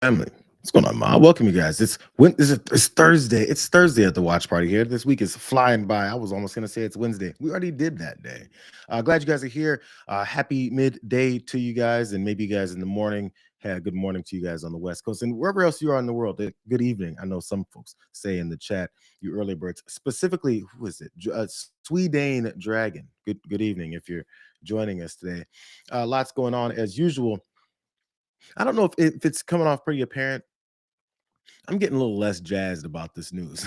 Family. What's going on, Ma? Welcome, you guys. It's Thursday. It's Thursday at the watch party here. This week is flying by. I was almost going to say it's Wednesday. We already did that day. Glad you guys are here. Happy midday to you guys, and maybe you guys in the morning. Hey, good morning to you guys on the West Coast and wherever else you are in the world. Good evening. I know some folks say in the chat, you early birds, specifically, who is it? Swedane Dragon. Good evening if you're joining us today. Lots going on as usual. I don't know if it's coming off pretty apparent. I'm getting a little less jazzed about this news.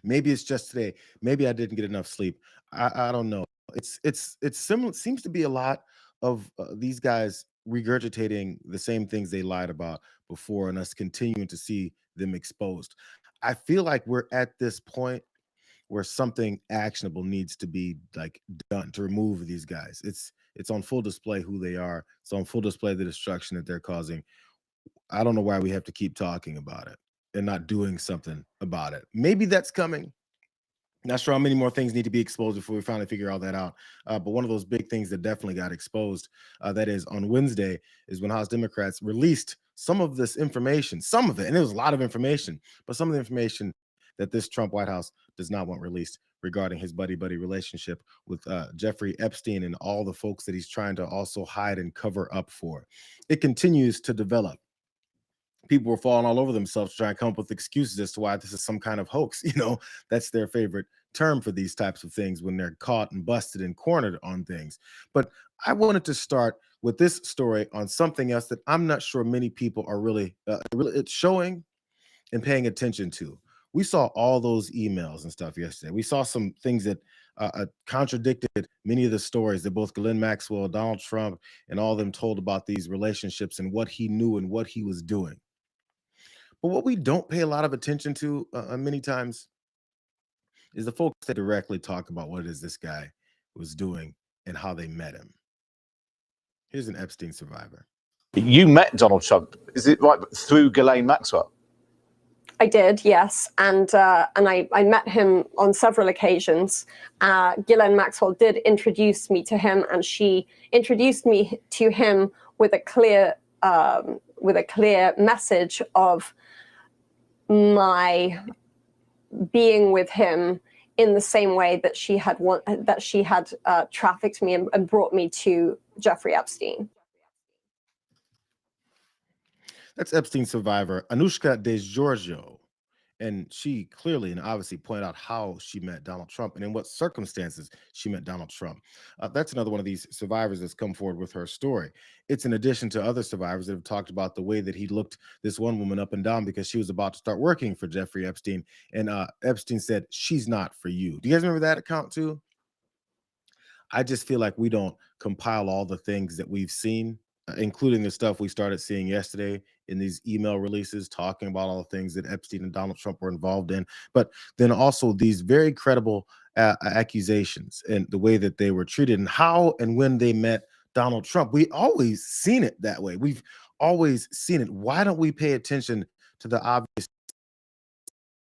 Maybe it's just today. Maybe I didn't get enough sleep. I don't know. It's similar. Seems to be a lot of these guys regurgitating the same things they lied about before, and us continuing to see them exposed. I feel like we're at this point where something actionable needs to be like done to remove these guys. It's on full display who they are. It's on full display the destruction that they're causing. I don't know why we have to keep talking about it and not doing something about it. Maybe that's coming. Not sure how many more things need to be exposed before we finally figure all that out. But one of those big things that definitely got exposed, that is on Wednesday, is when House Democrats released some of this information, some of it, and it was a lot of information, but some of the information that this Trump White House does not want released regarding his buddy-buddy relationship with Jeffrey Epstein and all the folks that he's trying to also hide and cover up for. It continues to develop. People were falling all over themselves to try and come up with excuses as to why this is some kind of hoax. That's their favorite term for these types of things when they're caught and busted and cornered on things. But I wanted to start with this story on something else that I'm not sure many people are really it's showing and paying attention to. We saw all those emails and stuff yesterday. We saw some things that contradicted many of the stories that both Ghislaine Maxwell, Donald Trump, and all of them told about these relationships and what he knew and what he was doing. But what we don't pay a lot of attention to many times is the folks that directly talk about what it is this guy was doing and how they met him. Here's an Epstein survivor. You met Donald Trump, is it right, through Ghislaine Maxwell? I did, yes, and I met him on several occasions. Ghislaine Maxwell did introduce me to him, and she introduced me to him with a clear message of my being with him in the same way that she had trafficked me and brought me to Jeffrey Epstein. That's Epstein survivor Anushka DeGiorgio. And she clearly and obviously pointed out how she met Donald Trump and in what circumstances she met Donald Trump. That's another one of these survivors that's come forward with her story. It's in addition to other survivors that have talked about the way that he looked this one woman up and down because she was about to start working for Jeffrey Epstein. And Epstein said, "She's not for you." Do you guys remember that account too? I just feel like we don't compile all the things that we've seen, including the stuff we started seeing yesterday in these email releases talking about all the things that Epstein and Donald Trump were involved in, but then also these very credible accusations and the way that they were treated and how and when they met Donald Trump. We always seen it that way. We've always seen it. Why don't we pay attention to the obvious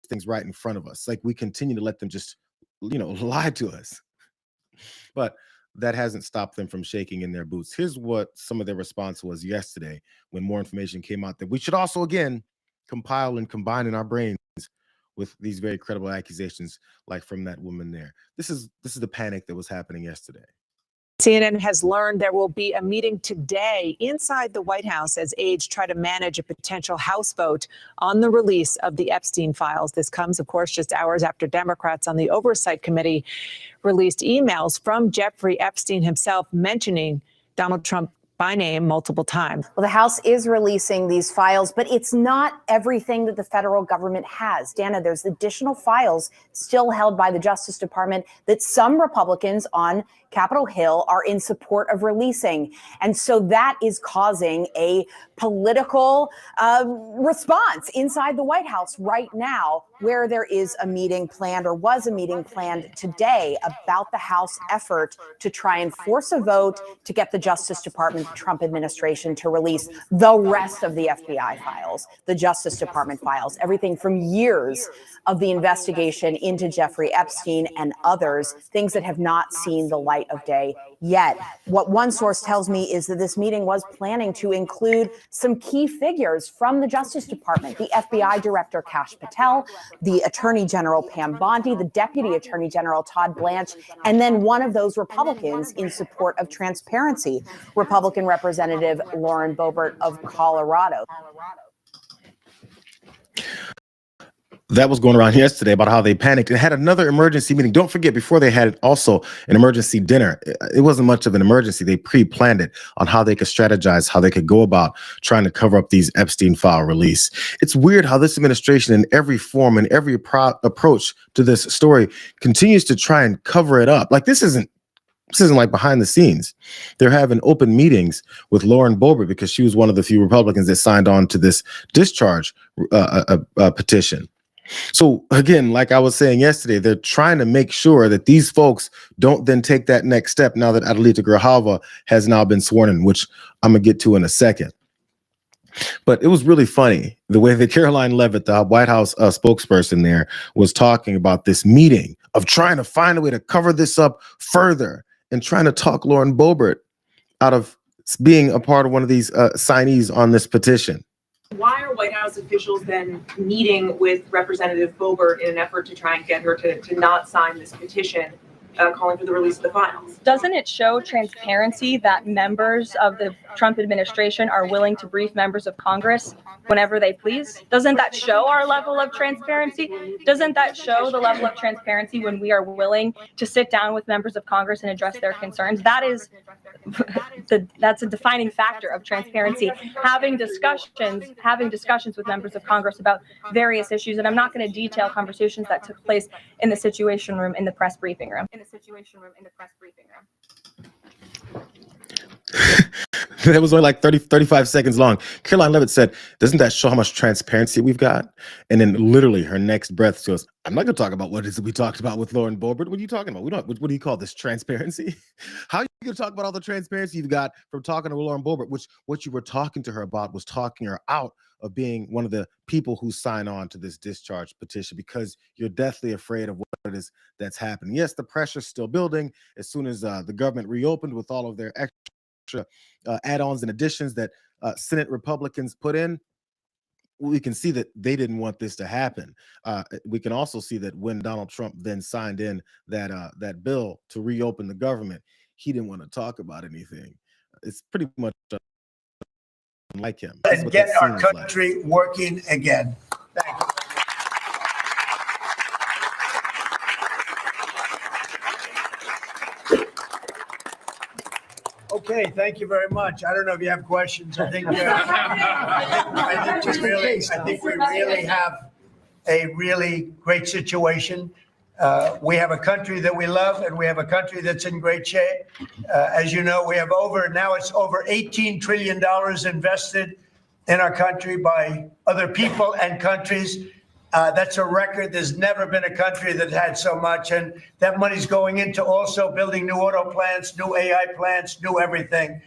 things right in front of us? Like we continue to let them just, lie to us. But that hasn't stopped them from shaking in their boots. Here's what some of their response was yesterday when more information came out that we should also, again, compile and combine in our brains with these very credible accusations like from that woman there. This is the panic that was happening yesterday. CNN has learned there will be a meeting today inside the White House as aides try to manage a potential House vote on the release of the Epstein files. This comes, of course, just hours after Democrats on the Oversight Committee released emails from Jeffrey Epstein himself mentioning Donald Trump by name multiple times. Well, the House is releasing these files, but it's not everything that the federal government has. Dana, there's additional files still held by the Justice Department that some Republicans on Capitol Hill are in support of releasing. And so that is causing a political response inside the White House right now, where there is a meeting planned or was a meeting planned today about the House effort to try and force a vote to get the Justice Department, Trump administration to release the rest of the FBI files, the Justice Department files, everything from years of the investigation into Jeffrey Epstein and others, things that have not seen the light light of day yet. What one source tells me is that this meeting was planning to include some key figures from the Justice Department, the FBI Director Kash Patel, the Attorney General Pam Bondi, the Deputy Attorney General Todd Blanche, and then one of those Republicans in support of transparency, Republican Representative Lauren Boebert of Colorado. That was going around yesterday about how they panicked and had another emergency meeting. Don't forget, before they had also an emergency dinner. It wasn't much of an emergency. They pre-planned it on how they could strategize, how they could go about trying to cover up these Epstein file release. It's weird how this administration, in every form and every approach to this story, continues to try and cover it up. Like this isn't like behind the scenes. They're having open meetings with Lauren Boebert because she was one of the few Republicans that signed on to this discharge petition. So again, like I was saying yesterday, they're trying to make sure that these folks don't then take that next step now that Adelita Grijalva has now been sworn in, which I'm going to get to in a second. But it was really funny the way that Caroline Leavitt, the White House spokesperson there, was talking about this meeting of trying to find a way to cover this up further and trying to talk Lauren Boebert out of being a part of one of these signees on this petition. Why are White House officials then meeting with Representative Boebert in an effort to try and get her to not sign this petition calling for the release of the files? Doesn't it show transparency that members of the Trump administration are willing to brief members of Congress whenever they please? Doesn't that show our level of transparency? Doesn't that show the level of transparency when we are willing to sit down with members of Congress and address their concerns? That is that's a defining factor of transparency. Having discussions with members of Congress about various issues, and I'm not going to detail conversations that took place in the Situation Room in the press briefing room. That was only like 35 seconds long. Caroline Leavitt said, doesn't that show how much transparency we've got? And then literally her next breath goes, I'm not going to talk about what it is we talked about with Lauren Boebert. What are you talking about? What do you call this, transparency? How are you going to talk about all the transparency you've got from talking to Lauren Boebert, which what you were talking to her about was talking her out of being one of the people who sign on to this discharge petition because you're deathly afraid of what it is that's happening. Yes, the pressure's still building. As soon as the government reopened with all of their extra add-ons and additions that Senate Republicans put in, we can see that they didn't want this to happen. We can also see that when Donald Trump then signed in that bill to reopen the government, he didn't want to talk about anything. It's pretty much like him. And get our country working again. Thank you. Okay, thank you very much. I don't know if you have questions. I think we really have a really great situation. We have a country that we love, and we have a country that's in great shape. As you know, we have now it's over $18 trillion invested in our country by other people and countries. That's a record. There's never been a country that had so much, and that money's going into also building new auto plants, new AI plants, new everything.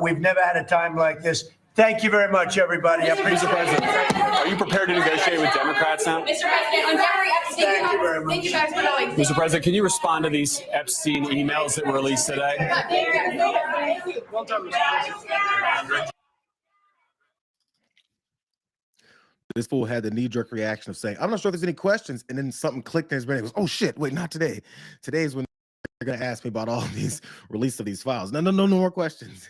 We've never had a time like this. Thank you very much, everybody. Mr. President, are you prepared to negotiate with Democrats now? Mr. President, on Jeffrey Epstein, Thank you very much. thank you guys for knowing. Mr. President, can you respond to these Epstein emails that were released today? Well done, Mr. President. This fool had the knee-jerk reaction of saying, I'm not sure if there's any questions, and then something clicked in his brain. He goes, oh shit, wait, not today. Today's when they're gonna ask me about all of these release of these files. No more questions.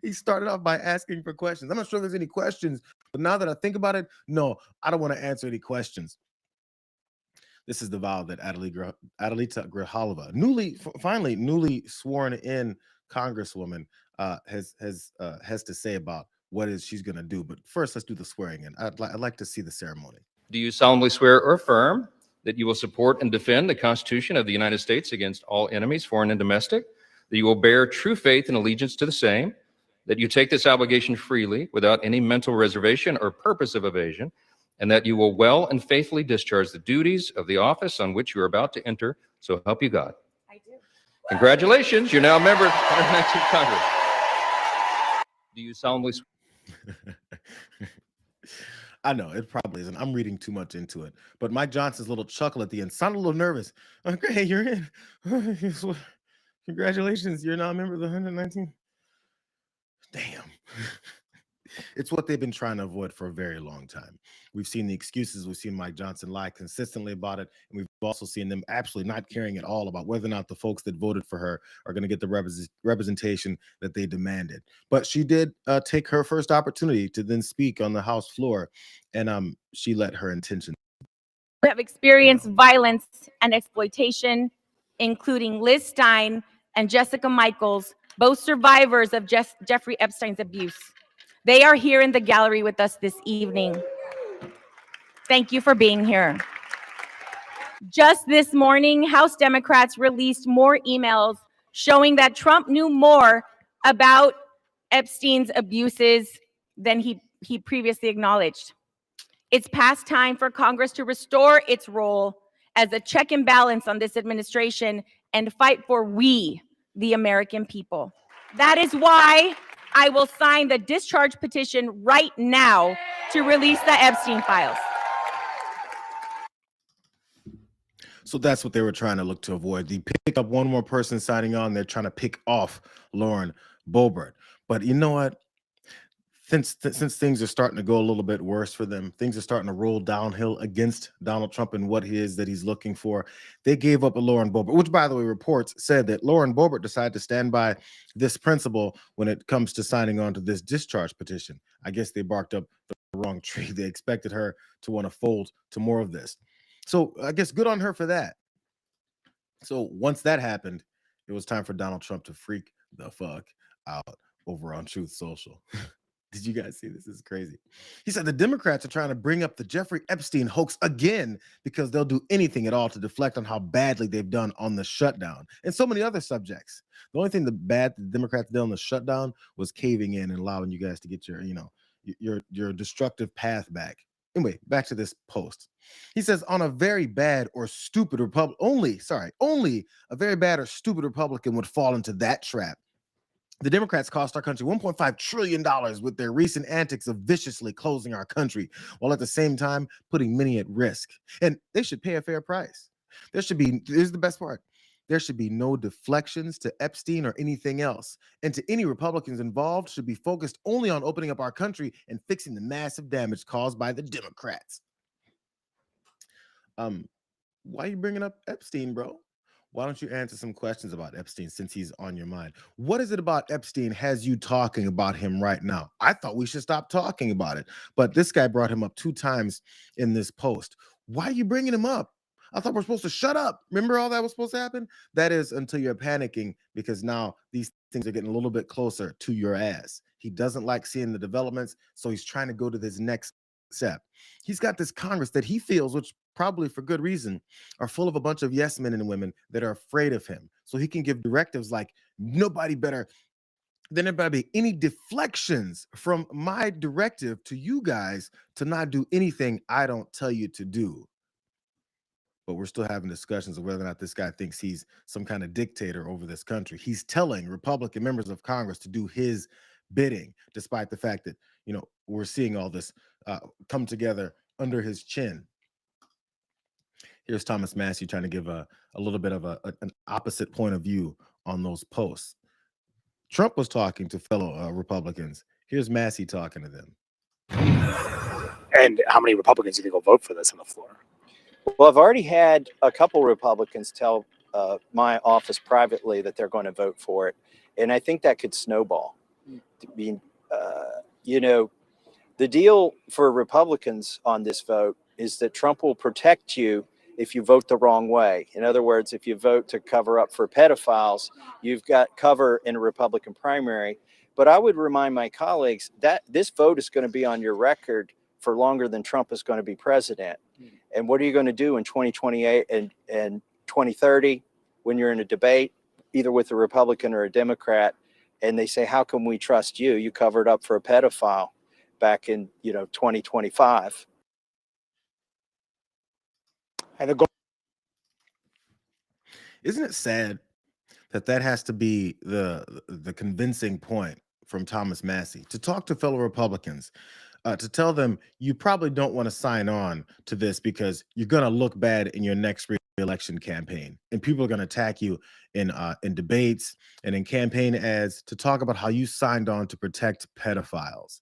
He started off by asking for questions. I'm not sure if there's any questions, but now that I think about it, no, I don't want to answer any questions. This is the vow that Adelita Grijalva, finally newly sworn in Congresswoman, has to say about what is she's going to do. But first, let's do the swearing in. I'd like to see the ceremony. Do you solemnly swear or affirm that you will support and defend the Constitution of the United States against all enemies, foreign and domestic, that you will bear true faith and allegiance to the same, that you take this obligation freely without any mental reservation or purpose of evasion, and that you will well and faithfully discharge the duties of the office on which you are about to enter, so help you God? I do. Congratulations, you're now a member of the 119th Congress. Do you solemnly swear? I know it probably isn't. I'm reading too much into it. But Mike Johnson's little chuckle at the end sounded a little nervous. Okay, you're in. Congratulations, you're now a member of the 119. Damn. It's what they've been trying to avoid for a very long time. We've seen the excuses. We've seen Mike Johnson lie consistently about it. And we've also seen them absolutely not caring at all about whether or not the folks that voted for her are going to get the representation that they demanded. But she did take her first opportunity to then speak on the House floor. And she let her intention. We have experienced violence and exploitation, including Liz Stein and Jessica Michaels, both survivors of Jeffrey Epstein's abuse. They are here in the gallery with us this evening. Thank you for being here. Just this morning, House Democrats released more emails showing that Trump knew more about Epstein's abuses than he previously acknowledged. It's past time for Congress to restore its role as a check and balance on this administration and fight for we, the American people. That is why I will sign the discharge petition right now to release the Epstein files. So that's what they were trying to look to avoid. They pick up one more person signing on. They're trying to pick off Lauren Boebert. But you know what? Since things are starting to go a little bit worse for them, things are starting to roll downhill against Donald Trump and what he is that he's looking for. They gave up a Lauren Boebert, which, by the way, reports said that Lauren Boebert decided to stand by this principle when it comes to signing on to this discharge petition. I guess they barked up the wrong tree. They expected her to want to fold to more of this. So I guess good on her for that. So once that happened, it was time for Donald Trump to freak the fuck out over on Truth Social. Did you guys see this? This is crazy. He said the Democrats are trying to bring up the Jeffrey Epstein hoax again because they'll do anything at all to deflect on how badly they've done on the shutdown and so many other subjects. The only thing the Democrats did on the shutdown was caving in and allowing you guys to get your destructive path back. Anyway, back to this post. He says, on a very bad or stupid only a very bad or stupid Republican would fall into that trap. The Democrats cost our country $1.5 trillion with their recent antics of viciously closing our country, while at the same time putting many at risk. And they should pay a fair price. Here's the best part. There should be no deflections to Epstein or anything else. And to any Republicans involved should be focused only on opening up our country and fixing the massive damage caused by the Democrats. Why are you bringing up Epstein, bro? Why don't you answer some questions about Epstein since he's on your mind? What is it about Epstein has you talking about him right now? I thought we should stop talking about it, but this guy brought him up 2 times in this post. Why are you bringing him up? I thought we're supposed to shut up. Remember all that was supposed to happen? That is until you're panicking because now these things are getting a little bit closer to your ass. He doesn't like seeing the developments, so he's trying to go to this next step. He's got this Congress that he feels, which probably for good reason, are full of a bunch of yes men and women that are afraid of him. So he can give directives like nobody better than there be any deflections from my directive to you guys to not do anything I don't tell you to do. But we're still having discussions of whether or not this guy thinks he's some kind of dictator over this country. He's telling Republican members of Congress to do his bidding, despite the fact that, we're seeing all this come together under his chin. Here's Thomas Massey trying to give a little bit of an opposite point of view on those posts. Trump was talking to fellow Republicans. Here's Massey talking to them. And how many Republicans do you think will vote for this on the floor? Well, I've already had a couple Republicans tell my office privately that they're going to vote for it. And I think that could snowball. I mean, the deal for Republicans on this vote is that Trump will protect you if you vote the wrong way. In other words, if you vote to cover up for pedophiles, you've got cover in a Republican primary. But I would remind my colleagues that this vote is going to be on your record for longer than Trump is going to be president. And what are you going to do in 2028 and 2030 when you're in a debate, either with a Republican or a Democrat, and they say, how can we trust you? You covered up for a pedophile back in 2025. And Isn't it sad that has to be the convincing point from Thomas Massey to talk to fellow Republicans to tell them you probably don't want to sign on to this because you're going to look bad in your next re-election campaign, and people are going to attack you in debates and in campaign ads to talk about how you signed on to protect pedophiles.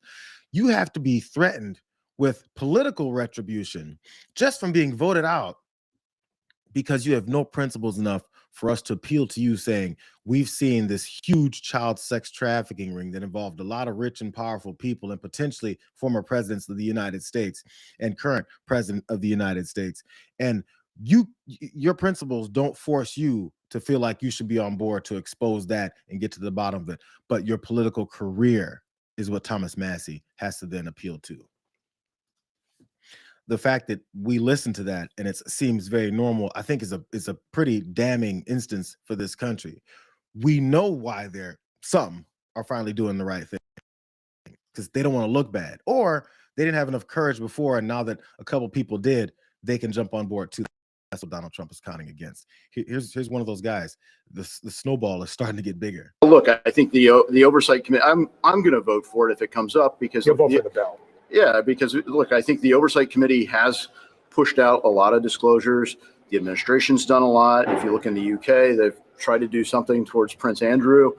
You have to be threatened with political retribution just from being voted out because you have no principles enough for us to appeal to you, saying we've seen this huge child sex trafficking ring that involved a lot of rich and powerful people and potentially former presidents of the United States and current president of the United States. And your principles don't force you to feel like you should be on board to expose that and get to the bottom of it. But your political career is what Thomas Massie has to then appeal to. The fact that we listen to that and it seems very normal, I think is a pretty damning instance for this country. We know why some are finally doing the right thing because they don't want to look bad, or they didn't have enough courage before, and now that a couple people did, they can jump on board too. That's what Donald Trump is counting against. Here's one of those guys. The snowball is starting to get bigger. Look, I think the oversight committee. I'm going to vote for it if it comes up because You'll vote for the bill. Yeah, because look, I think the oversight committee has pushed out a lot of disclosures. The administration's done a lot. If you look in the UK, they've tried to do something towards Prince Andrew.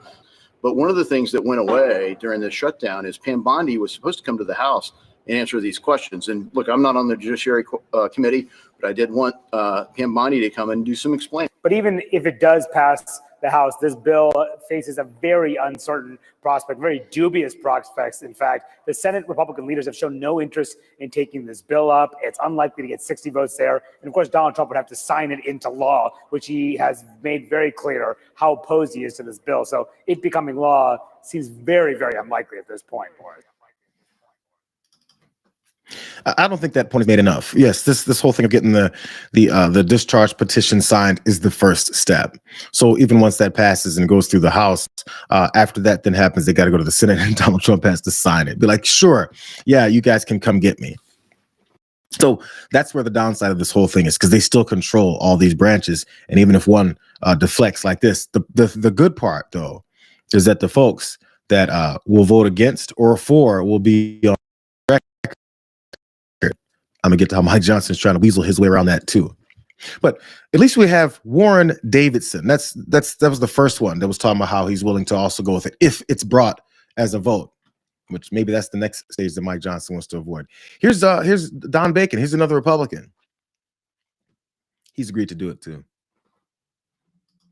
But one of the things that went away during this shutdown is Pam Bondi was supposed to come to the House and answer these questions. And look, I'm not on the Judiciary Committee, but I did want Pam Bondi to come and do some explaining. But even if it does pass the House, this bill faces a very uncertain prospect, very dubious prospects. In fact, the Senate Republican leaders have shown no interest in taking this bill up. It's unlikely to get 60 votes there. And of course, Donald Trump would have to sign it into law, which he has made very clear how opposed he is to this bill. So it becoming law seems very, very unlikely at this point. I don't think that point is made enough. Yes, this whole thing of getting the discharge petition signed is the first step. So even once that passes and goes through the House, after that then happens, they got to go to the Senate and Donald Trump has to sign it. Be like, sure, yeah, you guys can come get me. So that's where the downside of this whole thing is, because they still control all these branches. And even if one deflects like this, the good part though is that the folks that will vote against or for will be on record. I'm gonna get to how Mike Johnson's trying to weasel his way around that too. But at least we have Warren Davidson. That was the first one that was talking about how he's willing to also go with it if it's brought as a vote, which maybe that's the next stage that Mike Johnson wants to avoid. Here's Don Bacon. Here's another Republican. He's agreed to do it too.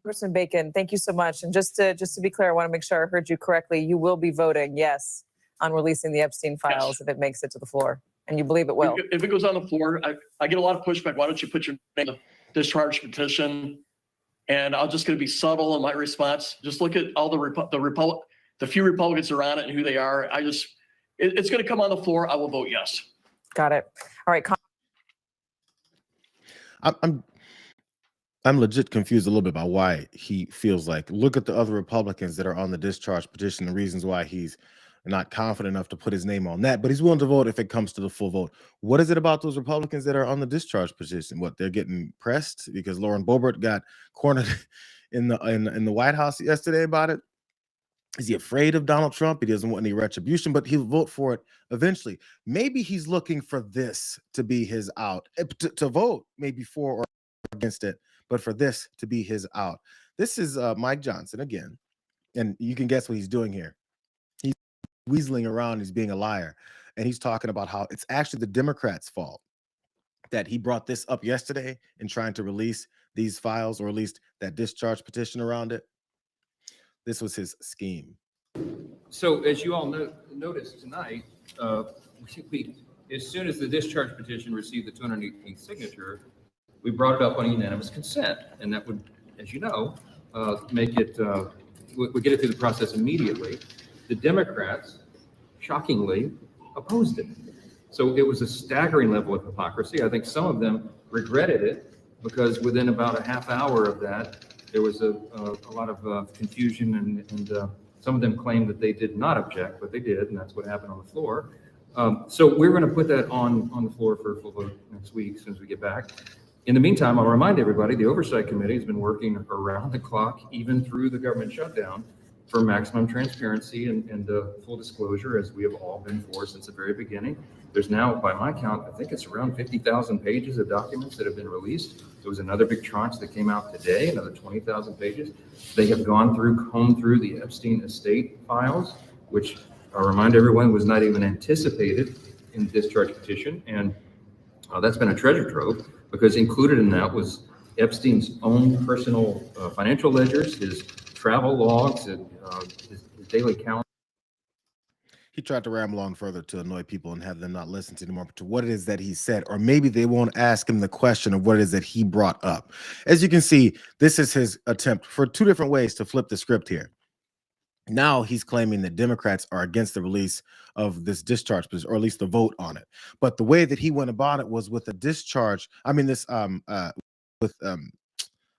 Congressman Bacon, thank you so much. And just to be clear, I want to make sure I heard you correctly. You will be voting yes on releasing the Epstein files if it makes it to the floor. And you believe it will? If it goes on the floor, I get a lot of pushback. Why don't you put your name in the discharge petition? And I'm just going to be subtle in my response. Just look at all the few Republicans are on it and who they are. It's going to come on the floor. I will vote yes. Got it. All right. I'm legit confused a little bit about why he feels like, look at the other Republicans that are on the discharge petition, the reasons why he's not confident enough to put his name on that, but he's willing to vote if it comes to the full vote. What is it about those Republicans that are on the discharge petition? What, they're getting pressed because Lauren Boebert got cornered in the White House yesterday about it? Is he afraid of Donald Trump? He doesn't want any retribution, but he'll vote for it eventually. Maybe he's looking for this to be his out, to vote maybe for or against it, but for this to be his out. This is Mike Johnson again, and you can guess what he's doing here. He's weaseling around, he's being a liar, and he's talking about how it's actually the Democrats' fault that he brought this up yesterday in trying to release these files, or at least that discharge petition around it. This was his scheme. So as you all noticed tonight, as soon as the discharge petition received the 218th signature, we brought it up on unanimous consent, and that would, as you know, make it, we get it through the process immediately. The Democrats, shockingly, opposed it. So it was a staggering level of hypocrisy. I think some of them regretted it because within about a half hour of that, there was a lot of confusion, and some of them claimed that they did not object, but they did, and that's what happened on the floor. So we're going to put that on the floor for a full vote next week as soon as we get back. In the meantime, I'll remind everybody, the Oversight Committee has been working around the clock, even through the government shutdown, for maximum transparency and full disclosure, as we have all been for since the very beginning. There's now, by my count, I think it's around 50,000 pages of documents that have been released. There was another big tranche that came out today, another 20,000 pages. They have combed through the Epstein estate files, which I'll remind everyone was not even anticipated in the discharge petition. And that's been a treasure trove, because included in that was Epstein's own personal financial ledgers, his travel logs, and his daily calendar. He tried to ramble on further to annoy people and have them not listen to anymore to what it is that he said, or maybe they won't ask him the question of what it is that he brought up. As you can see, this is his attempt for two different ways to flip the script here. Now he's claiming that Democrats are against the release of this discharge, or at least the vote on it. But the way that he went about it was with a discharge. I mean,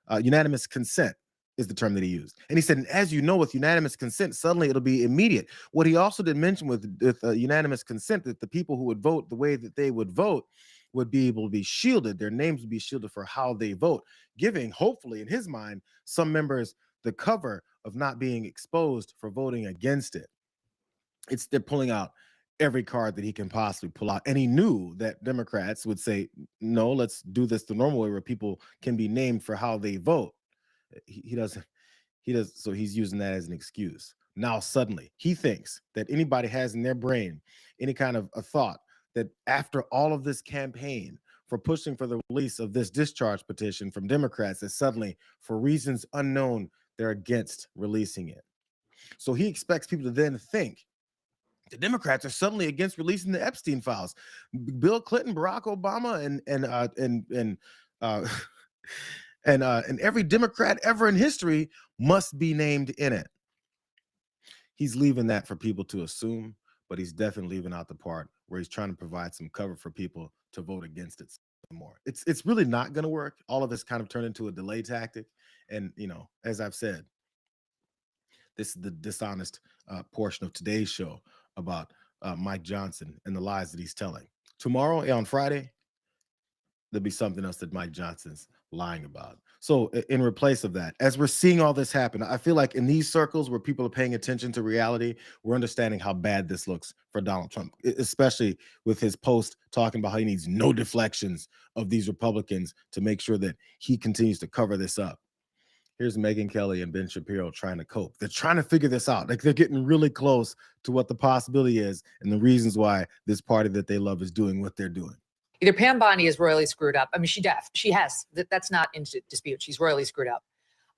unanimous consent is the term that he used. And he said, and as you know, with unanimous consent, suddenly it'll be immediate. What he also did mention with unanimous consent, that the people who would vote the way that they would vote would be able to be shielded. Their names would be shielded for how they vote, giving, hopefully, in his mind, some members the cover of not being exposed for voting against it. They're pulling out every card that he can possibly pull out. And he knew that Democrats would say, no, let's do this the normal way where people can be named for how they vote. He does. So he's using that as an excuse. Now, suddenly he thinks that anybody has in their brain any kind of a thought that after all of this campaign for pushing for the release of this discharge petition from Democrats, that suddenly, for reasons unknown, they're against releasing it. So he expects people to then think the Democrats are suddenly against releasing the Epstein files. Bill Clinton, Barack Obama, and every Democrat ever in history must be named in it. He's leaving that for people to assume, but he's definitely leaving out the part where he's trying to provide some cover for people to vote against it some more. It's really not going to work. All of this kind of turned into a delay tactic. And, as I've said, this is the dishonest portion of today's show about Mike Johnson and the lies that he's telling. Tomorrow, on Friday, there'll be something else that Mike Johnson's lying about. So in replace of that, as we're seeing all this happen, I feel like in these circles where people are paying attention to reality, we're understanding how bad this looks for Donald Trump, especially with his post talking about how he needs no deflections of these Republicans to make sure that he continues to cover this up. Here's Megyn Kelly and Ben Shapiro trying to cope. They're trying to figure this out. Like, they're getting really close to what the possibility is and the reasons why this party that they love is doing what they're doing. Either Pam Bondi is royally screwed up. I mean, she has. That's not in dispute. She's royally screwed up.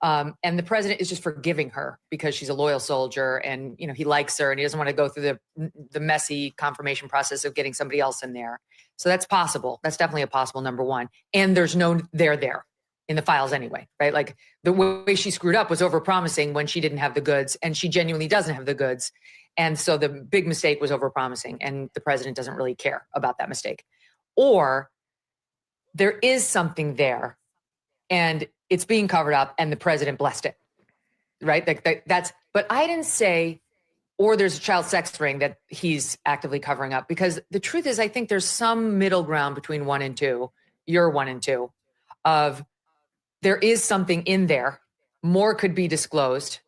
And the president is just forgiving her because she's a loyal soldier and, he likes her and he doesn't want to go through the messy confirmation process of getting somebody else in there. So that's possible. That's definitely a possible number one. And there's no there in the files anyway, right? Like, the way she screwed up was overpromising when she didn't have the goods, and she genuinely doesn't have the goods. And so the big mistake was overpromising, and the president doesn't really care about that mistake. Or there is something there and it's being covered up and the president blessed it, right? But I didn't say, or there's a child sex ring that he's actively covering up, because the truth is, I think there's some middle ground between 1 and 2, you're 1 and 2, of there is something in there, more could be disclosed.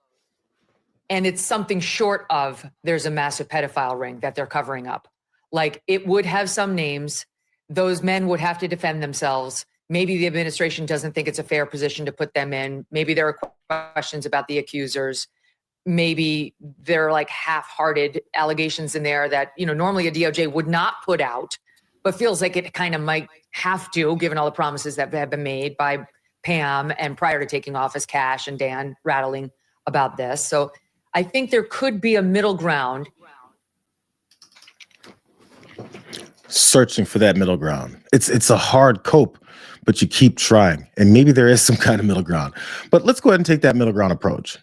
And it's something short of there's a massive pedophile ring that they're covering up. Like, it would have some names. Those men would have to defend themselves. Maybe the administration doesn't think it's a fair position to put them in. Maybe there are questions about the accusers. Maybe there are like half-hearted allegations in there that, normally a DOJ would not put out, but feels like it kind of might have to, given all the promises that have been made by Pam and prior to taking office, Cash and Dan rattling about this. So I think there could be a middle ground. Searching for that middle ground. It's a hard cope, but you keep trying. And maybe there is some kind of middle ground. But let's go ahead and take that middle ground approach.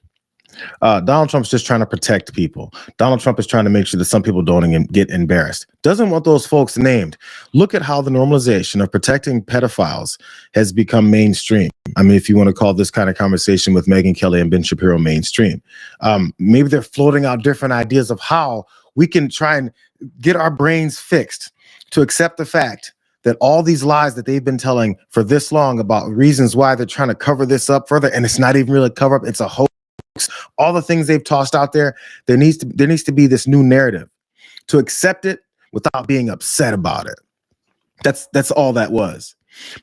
Donald Trump's just trying to protect people. Donald Trump is trying to make sure that some people don't get embarrassed. Doesn't want those folks named. Look at how the normalization of protecting pedophiles has become mainstream. I mean, if you want to call this kind of conversation with Megyn Kelly and Ben Shapiro mainstream, maybe they're floating out different ideas of how we can try and get our brains fixed to accept the fact that all these lies that they've been telling for this long about reasons why they're trying to cover this up further, and it's not even really a cover up, it's a hoax. all the things they've tossed out there. There needs to be this new narrative to accept it without being upset about it. That's all that was.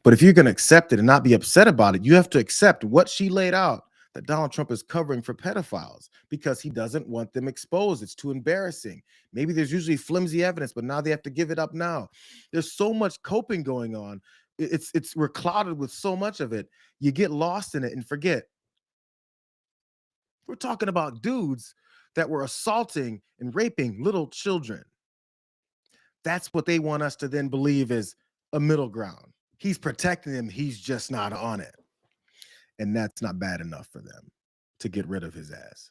But if you're going to accept it and not be upset about it, you have to accept what she laid out, that Donald Trump is covering for pedophiles because he doesn't want them exposed. It's too embarrassing. Maybe there's usually flimsy evidence, but now they have to give it up now. There's so much coping going on. We're clouded with so much of it. You get lost in it and forget. We're talking about dudes that were assaulting and raping little children. That's what they want us to then believe is a middle ground. He's protecting them. He's just not on it. And that's not bad enough for them to get rid of his ass.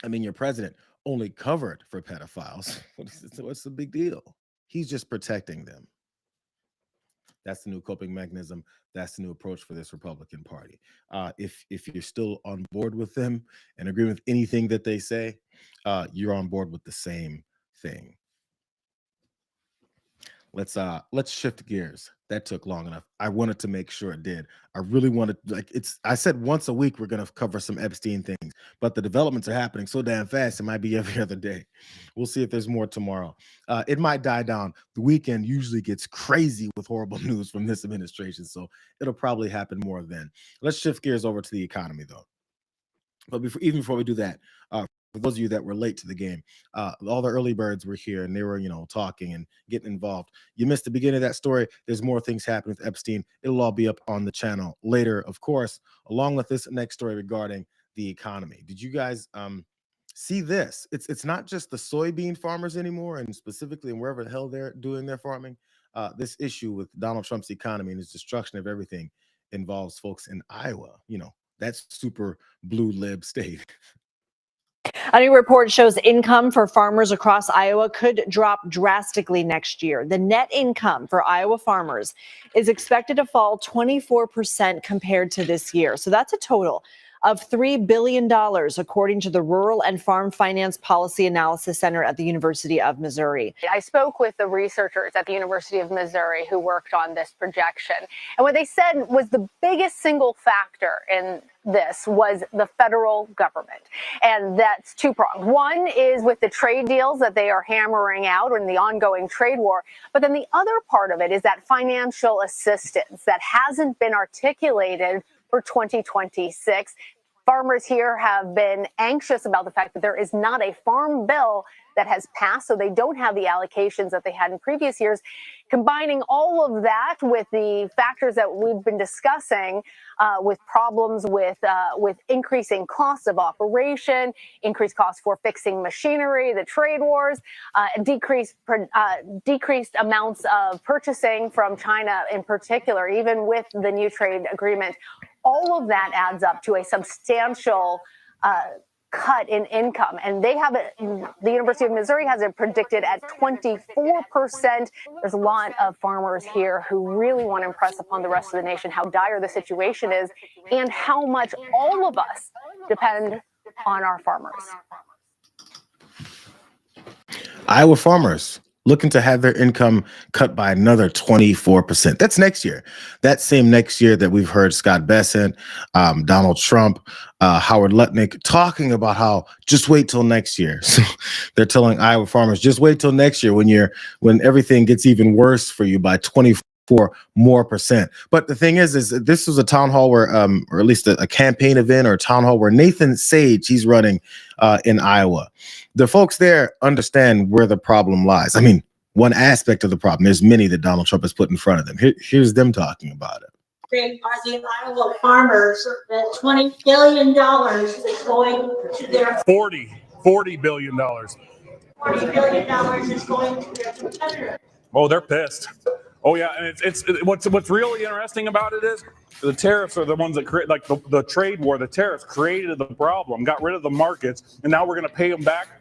I mean, your president only covered for pedophiles. What's the big deal? He's just protecting them. That's the new coping mechanism. That's the new approach for this Republican Party. If you're still on board with them and agree with anything that they say, you're on board with the same thing. Let's shift gears. That took long enough. I wanted to make sure it did. I really wanted, I said once a week we're going to cover some Epstein things, but the developments are happening so damn fast it might be every other day. We'll see if there's more tomorrow. It might die down. The weekend usually gets crazy with horrible news from this administration, so it'll probably happen more then. Let's shift gears over to the economy though. But even before we do that, for those of you that were late to the game, all the early birds were here and they were, talking and getting involved. You missed the beginning of that story. There's more things happening with Epstein. It'll all be up on the channel later, of course, along with this next story regarding the economy. Did you guys see this? It's not just the soybean farmers anymore, and specifically in wherever the hell they're doing their farming. This issue with Donald Trump's economy and his destruction of everything involves folks in Iowa. That's super blue lib state. A new report shows income for farmers across Iowa could drop drastically next year. The net income for Iowa farmers is expected to fall 24% compared to this year. So that's a total of $3 billion, according to the Rural and Farm Finance Policy Analysis Center at the University of Missouri. I spoke with the researchers at the University of Missouri who worked on this projection. And what they said was the biggest single factor in this was the federal government. And that's two-pronged. One is with the trade deals that they are hammering out in the ongoing trade war. But then the other part of it is that financial assistance that hasn't been articulated for 2026. Farmers here have been anxious about the fact that there is not a farm bill that has passed, so they don't have the allocations that they had in previous years. Combining all of that with the factors that we've been discussing, with problems with increasing costs of operation, increased costs for fixing machinery, the trade wars, decreased amounts of purchasing from China in particular, even with the new trade agreement. All of that adds up to a substantial cut in income. And they have it, the University of Missouri has it predicted at 24%. There's a lot of farmers here who really want to impress upon the rest of the nation how dire the situation is and how much all of us depend on our farmers. Iowa farmers looking to have their income cut by another 24%. That's next year. That same next year that we've heard Scott Bessent, Donald Trump, Howard Lutnick talking about how just wait till next year. So they're telling Iowa farmers, just wait till next year when everything gets even worse for you by 24% more. But the thing is this was a town hall where, or at least a campaign event or a town hall where Nathan Sage, he's running in Iowa. The folks there understand where the problem lies. I mean, one aspect of the problem, there's many that Donald Trump has put in front of them. Here's them talking about it. Are the Iowa farmers that $20 billion is going to their $40 billion. $40 billion is going to their competitors. Oh, they're pissed. Oh yeah, and it's what's really interesting about it is the tariffs are the ones that create, like the trade war. The tariffs created the problem, got rid of the markets, and now we're going to pay them back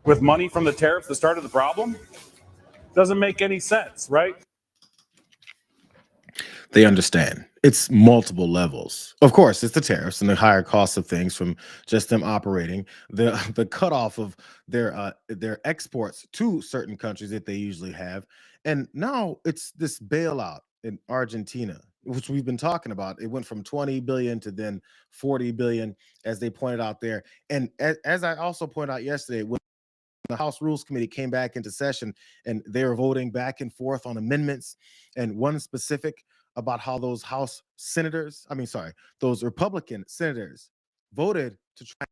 with money from the tariffs that started the problem. Doesn't make any sense, right? They understand. It's multiple levels. Of course, it's the tariffs and the higher costs of things from just them operating, the cutoff of their exports to certain countries that they usually have. And now it's this bailout in Argentina which we've been talking about. It went from 20 billion to then 40 billion, as they pointed out there. And as I also pointed out yesterday, when the House Rules Committee came back into session and they were voting back and forth on amendments, and one specific about how those those Republican senators voted to try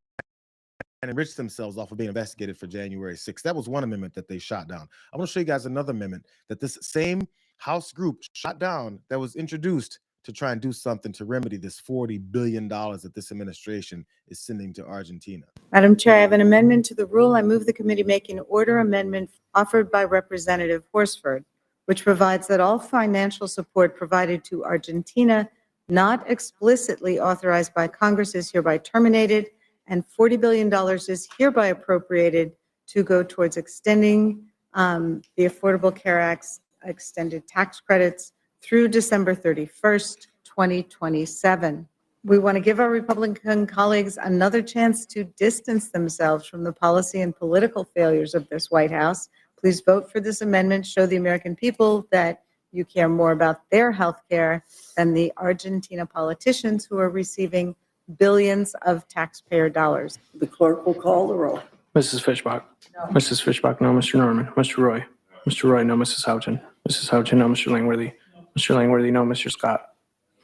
and enrich themselves off of being investigated for January 6th. That was one amendment that they shot down. I'm going to show you guys another amendment that this same House group shot down that was introduced to try and do something to remedy this $40 billion that this administration is sending to Argentina. Madam Chair, I have an amendment to the rule. I move the committee make an order amendment offered by Representative Horsford, which provides that all financial support provided to Argentina not explicitly authorized by Congress is hereby terminated, and $40 billion is hereby appropriated to go towards extending the Affordable Care Act's extended tax credits through December 31st, 2027. We want to give our Republican colleagues another chance to distance themselves from the policy and political failures of this White House. Please vote for this amendment. Show the American people that you care more about their health care than the Argentina politicians who are receiving billions of taxpayer dollars. The clerk will call the roll. Mrs. Fishbach. No. Mrs. Fishbach, no. Mr. Norman. Mr. Roy. Mr. Roy, no. Mrs. Houghton. Mrs. Houghton, no. Mr. Langworthy. Mr. Langworthy, no. Mr. Scott.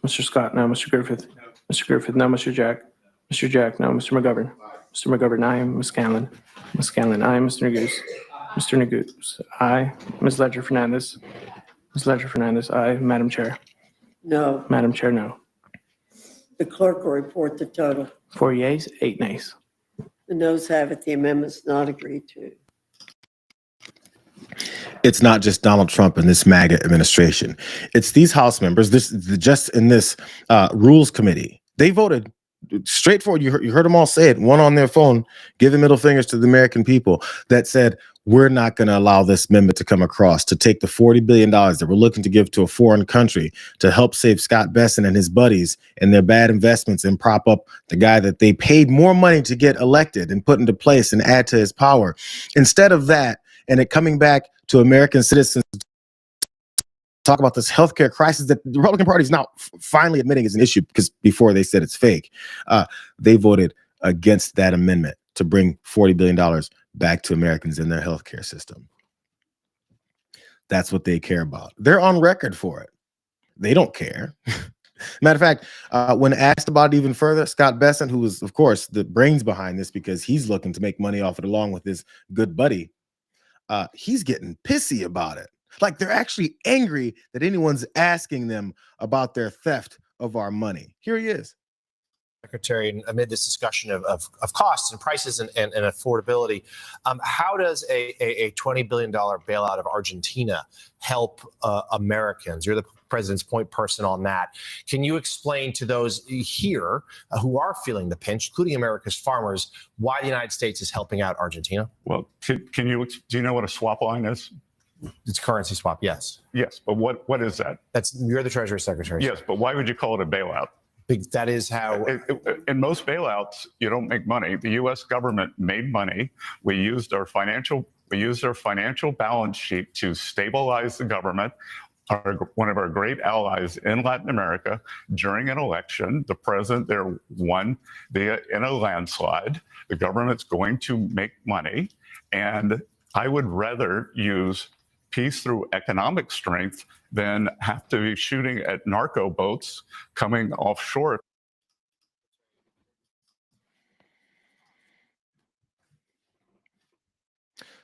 Mr. Scott, no. Mr. Griffith. Mr. Griffith, no. Mr. Jack. Mr. Jack, no. Mr. McGovern. Mr. McGovern, aye. Ms. Scanlon. Ms. Scanlon, aye. Mr. Neguse. Mr. Neguse, aye. Ms. Ledger Fernandez. Ms. Ledger Fernandez, aye. Madam Chair. No. Madam Chair, no. The clerk will report the total. 4 yeas, 8 nays. The noes have it. The amendment's not agreed to. It's not just Donald Trump and this MAGA administration. It's these House members, just in this Rules Committee. They voted straightforward. You heard them all say it, one on their phone, giving middle fingers to the American people, that said, we're not going to allow this amendment to come across to take the $40 billion that we're looking to give to a foreign country to help save Scott Besson and his buddies and their bad investments and prop up the guy that they paid more money to get elected and put into place and add to his power. Instead of that, and it coming back to American citizens, talk about this healthcare crisis that the Republican Party is now finally admitting is an issue, because before they said it's fake. They voted against that amendment to bring $40 billion back to Americans in their healthcare system. That's what they care about. They're on record for it. They don't care. Matter of fact, when asked about it even further, Scott Besson, who was, of course, the brains behind this because he's looking to make money off it along with his good buddy, he's getting pissy about it. Like, they're actually angry that anyone's asking them about their theft of our money. Here he is. Secretary, amid this discussion of costs and prices and affordability, how does a $20 billion bailout of Argentina help Americans? You're the president's point person on that. Can you explain to those here who are feeling the pinch, including America's farmers, why the United States is helping out Argentina? Well, do you know what a swap line is? It's currency swap, yes. Yes, but what is that? You're the Treasury Secretary. Yes, but why would you call it a bailout? That is how. In most bailouts, you don't make money. The U.S. government made money. We used our financial balance sheet to stabilize the government. One of our great allies in Latin America, during an election, the president there won in a landslide. The government's going to make money, and I would rather use peace through economic strength than have to be shooting at narco boats coming offshore.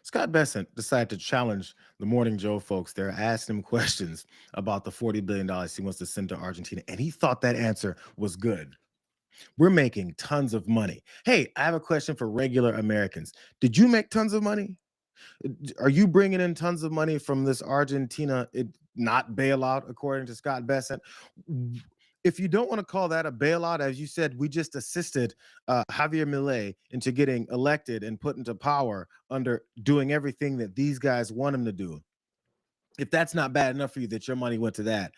Scott Besson decided to challenge the Morning Joe folks. They're asking him questions about the $40 billion he wants to send to Argentina, and he thought that answer was good. We're making tons of money. Hey, I have a question for regular Americans. Did you make tons of money? Are you bringing in tons of money from this Argentina not bailout, according to Scott Besson? If you don't want to call that a bailout, as you said, we just assisted Javier Milei into getting elected and put into power under doing everything that these guys want him to do. If that's not bad enough for you that your money went to that,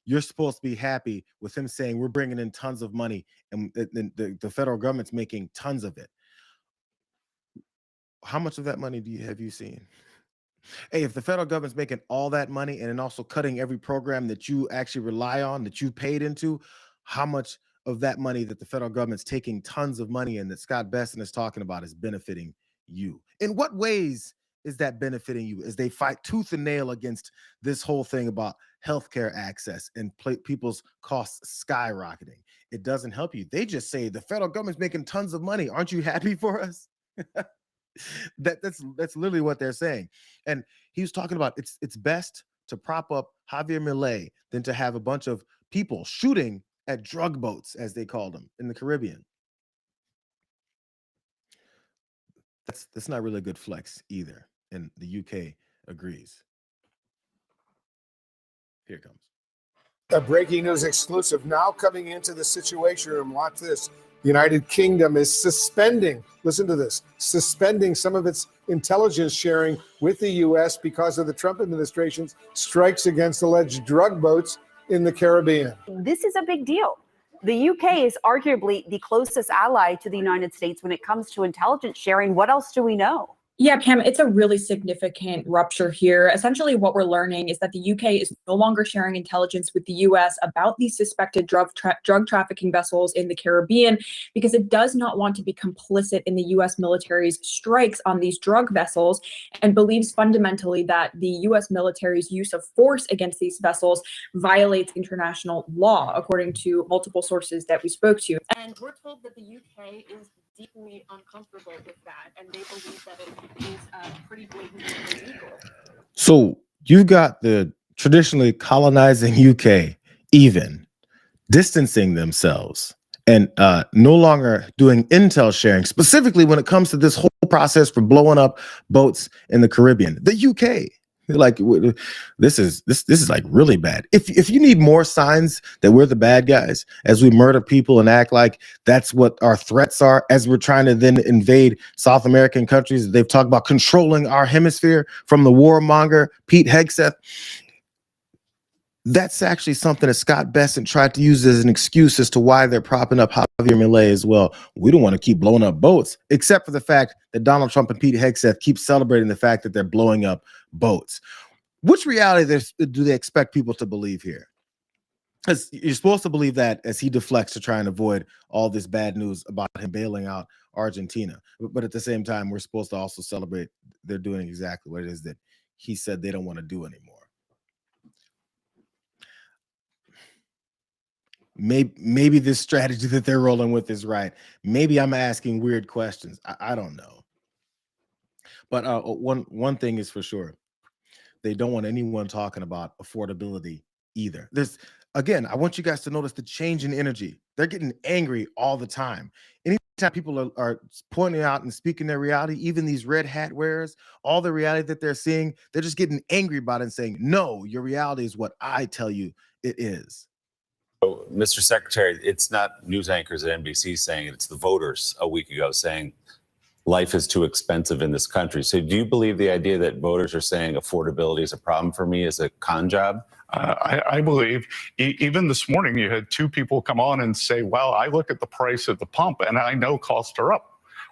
you're supposed to be happy with him saying we're bringing in tons of money and the federal government's making tons of it. How much of that money have you seen? Hey, if the federal government's making all that money and then also cutting every program that you actually rely on, that you paid into, how much of that money that the federal government's taking tons of money and that Scott Besson is talking about is benefiting you? In what ways is that benefiting you as they fight tooth and nail against this whole thing about healthcare access and people's costs skyrocketing? It doesn't help you. They just say the federal government's making tons of money. Aren't you happy for us? That's literally what they're saying. And he was talking about it's best to prop up Javier Milei than to have a bunch of people shooting at drug boats, as they called them, in the Caribbean. That's not really a good flex either. And the UK agrees. Here it comes. A breaking news exclusive now coming into the Situation Room. Watch this. The United Kingdom is suspending, listen to this, suspending some of its intelligence sharing with the U.S. because of the Trump administration's strikes against alleged drug boats in the Caribbean. This is a big deal. The UK is arguably the closest ally to the United States when it comes to intelligence sharing. What else do we know? Yeah, Pam, it's a really significant rupture here. Essentially, what we're learning is that the UK is no longer sharing intelligence with the US about these suspected drug trafficking vessels in the Caribbean because it does not want to be complicit in the US military's strikes on these drug vessels and believes fundamentally that the US military's use of force against these vessels violates international law, according to multiple sources that we spoke to. And we're told that the UK is deeply uncomfortable with that, and they believe that it is pretty blatantly illegal. So you've got the traditionally colonizing UK even distancing themselves and no longer doing intel sharing, specifically when it comes to this whole process for blowing up boats in the Caribbean. The UK, like, this is like really bad. If you need more signs that we're the bad guys as we murder people and act like that's what our threats are, as we're trying to then invade South American countries, they've talked about controlling our hemisphere from the warmonger Pete Hegseth. That's actually something that Scott Besson tried to use as an excuse as to why they're propping up Javier Milei as well. We don't want to keep blowing up boats, except for the fact that Donald Trump and Pete Hegseth keep celebrating the fact that they're blowing up boats. Which reality do they expect people to believe here? Because you're supposed to believe that as he deflects to try and avoid all this bad news about him bailing out Argentina. But at the same time, we're supposed to also celebrate they're doing exactly what it is that he said they don't want to do anymore. Maybe this strategy that they're rolling with is right. Maybe I'm asking weird questions. I don't know. But one thing is for sure. They don't want anyone talking about affordability either. Again, I want you guys to notice the change in energy. They're getting angry all the time. Anytime people are pointing out and speaking their reality, even these red hat wearers, all the reality that they're seeing, they're just getting angry about it and saying, no, your reality is what I tell you it is. So, Mr. Secretary, it's not news anchors at NBC saying it, it's the voters a week ago saying life is too expensive in this country. So do you believe the idea that voters are saying affordability is a problem for me is a con job? I believe even this morning you had two people come on and say, well, I look at the price at the pump and I know costs are up.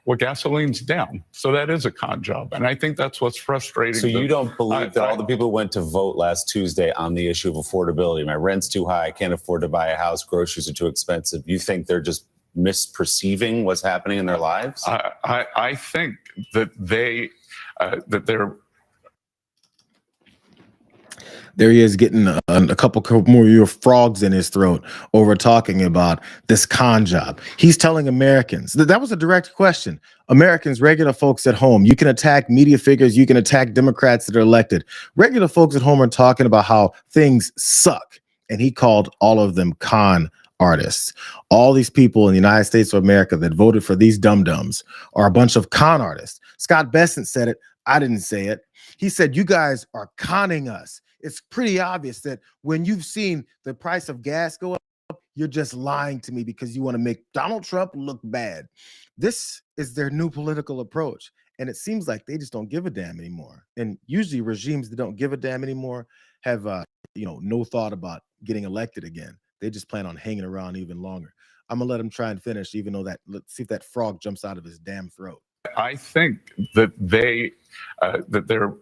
Well, gasoline's down. So that is a con job. And I think that's what's frustrating. So you don't believe that all the people who went to vote last Tuesday on the issue of affordability, my rent's too high, I can't afford to buy a house, groceries are too expensive. You think they're just misperceiving what's happening in their lives? I think that they're There he is getting a couple more frogs in his throat over talking about this con job. He's telling Americans, that was a direct question. Americans, regular folks at home, you can attack media figures, you can attack Democrats that are elected. Regular folks at home are talking about how things suck. And he called all of them con artists. All these people in the United States of America that voted for these dum-dums are a bunch of con artists. Scott Besson said it. I didn't say it. He said, you guys are conning us. It's pretty obvious that when you've seen the price of gas go up, you're just lying to me because you want to make Donald Trump look bad. This is their new political approach. And it seems like they just don't give a damn anymore. And usually regimes that don't give a damn anymore have, no thought about getting elected again. They just plan on hanging around even longer. I'm going to let him try and finish, even though let's see if that frog jumps out of his damn throat. I think that they're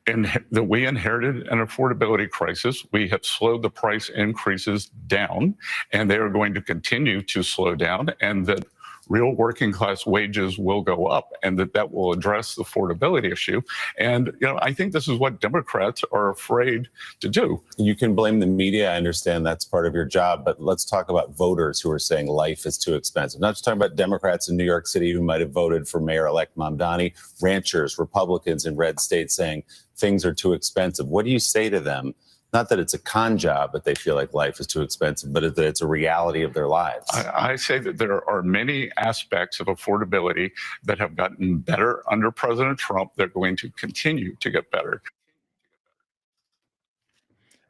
that we inherited an affordability crisis. We have slowed the price increases down, and they are going to continue to slow down, and that real working class wages will go up, and that will address the affordability issue. And I think this is what Democrats are afraid to do. You can blame the media. I understand that's part of your job, but let's talk about voters who are saying life is too expensive. Not just talking about Democrats in New York City who might have voted for Mayor-elect Mamdani, ranchers, Republicans in red states saying things are too expensive. What do you say to them? Not that it's a con job, but they feel like life is too expensive, but that it's a reality of their lives. I say that there are many aspects of affordability that have gotten better under President Trump. They're going to continue to get better.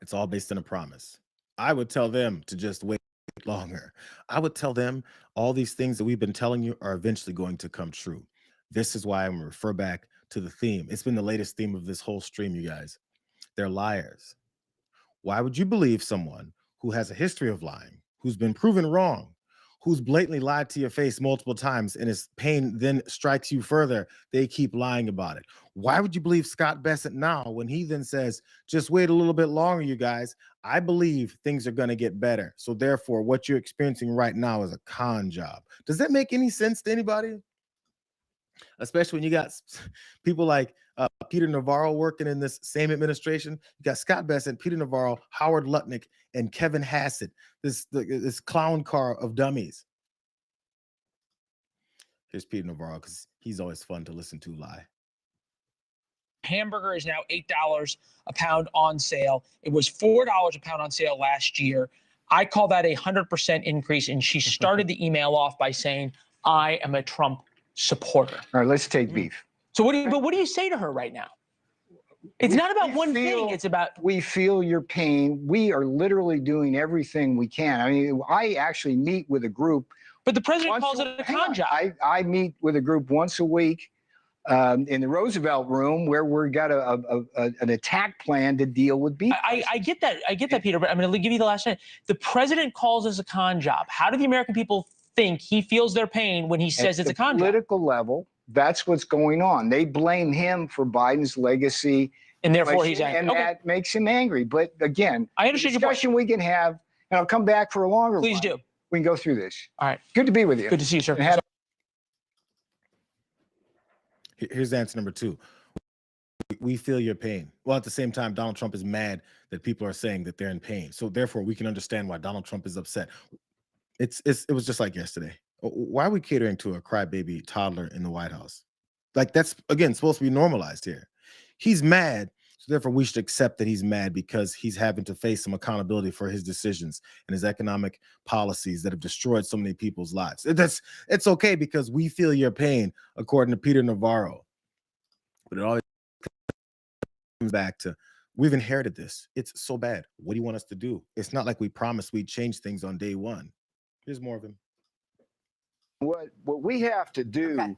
It's all based on a promise. I would tell them to just wait longer. I would tell them all these things that we've been telling you are eventually going to come true. This is why I'm going to refer back to the theme. It's been the latest theme of this whole stream, you guys. They're liars. Why would you believe someone who has a history of lying, who's been proven wrong, who's blatantly lied to your face multiple times, and his pain then strikes you further? They keep lying about it. Why would you believe Scott Bessent now when he then says, just wait a little bit longer, you guys? I believe things are going to get better. So therefore, what you're experiencing right now is a con job. Does that make any sense to anybody? Especially when you got people like Peter Navarro working in this same administration. You got Scott Bessent, Peter Navarro, Howard Lutnick, and Kevin Hassett, this clown car of dummies. Here's Peter Navarro, because he's always fun to listen to lie. Hamburger is now $8 a pound on sale. It was $4 a pound on sale last year. I call that 100% increase. And she started the email off by saying, I am a Trump supporter. All right, let's take beef. So what do you say to her right now? It's not about one thing. It's about. We feel your pain. We are literally doing everything we can. I mean, I actually meet with a group. But the president calls it a con job. I meet with a group once a week in the Roosevelt room where we've got an attack plan to deal with beef. I get that. I get that, Peter. But I'm going to give you the last minute. The president calls this a con job. How do the American people think he feels their pain when he says it's a con job? At the political level, that's what's going on. They blame him for Biden's legacy. And therefore he's angry. And that makes him angry. But again, I understand the discussion we can have, and I'll come back for a longer one. Please do. We can go through this. All right. Good to be with you. Good to see you, sir. Here's answer number 2. We feel your pain. Well, at the same time, Donald Trump is mad that people are saying that they're in pain. So therefore, we can understand why Donald Trump is upset. It was just like yesterday. Why are we catering to a crybaby toddler in the White House? Like, that's, again, supposed to be normalized here. He's mad, so therefore we should accept that he's mad because he's having to face some accountability for his decisions and his economic policies that have destroyed so many people's lives. It's okay because we feel your pain, according to Peter Navarro. But it always comes back to, we've inherited this. It's so bad. What do you want us to do? It's not like we promised we'd change things on day one. Here's more of him. What we have to do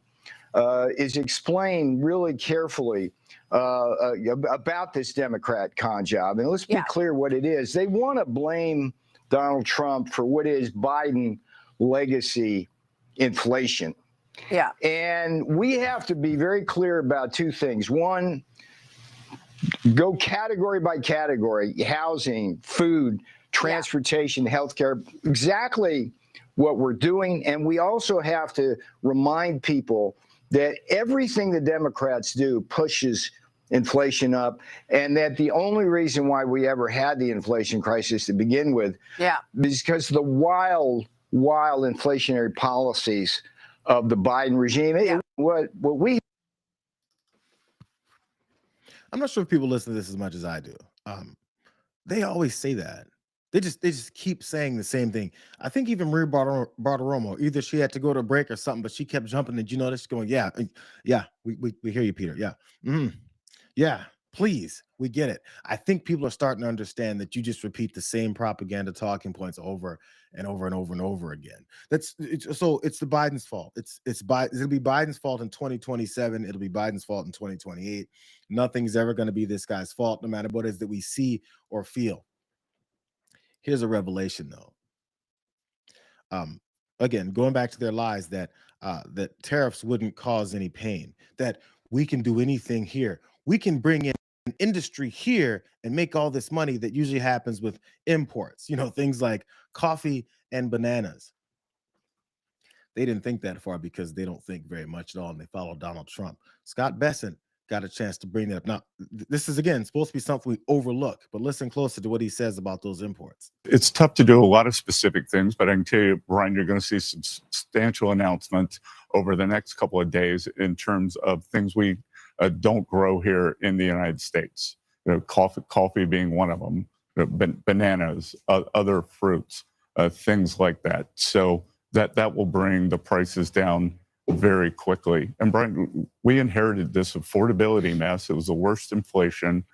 is explain really carefully about this Democrat con job. And let's be clear what it is. They want to blame Donald Trump for what is Biden legacy inflation. Yeah. And we have to be very clear about 2 things. One, go category by category: housing, food, transportation, healthcare, exactly what we're doing. And we also have to remind people that everything the Democrats do pushes inflation up, and that the only reason why we ever had the inflation crisis to begin with is because of the wild inflationary policies of the Biden regime. I'm not sure if people listen to this as much as I do. They always say that. They just keep saying the same thing. I think even Maria Bartiromo, either she had to go to a break or something, but she kept jumping. Did you notice? Going, yeah, we hear you, Peter. Yeah, yeah, please, we get it. I think people are starting to understand that you just repeat the same propaganda talking points over and over and over and over again. So it's the Biden's fault. It'll be Biden's fault in 2027. It'll be Biden's fault in 2028. Nothing's ever going to be this guy's fault, no matter what it is that we see or feel. Here's a revelation, though. Again, going back to their lies that tariffs wouldn't cause any pain, that we can do anything here. We can bring in industry here and make all this money that usually happens with imports, things like coffee and bananas. They didn't think that far because they don't think very much at all, and they follow Donald Trump. Scott Bessent got a chance to bring that up. Now, this is, again, supposed to be something we overlook, but listen closer to what he says about those imports. It's tough to do a lot of specific things, but I can tell you, Brian, you're going to see some substantial announcements over the next couple of days in terms of things we don't grow here in the United States. Coffee being one of them, bananas, other fruits, things like that. So that will bring the prices down very quickly. And Brian, we inherited this affordability mess. It was the worst inflation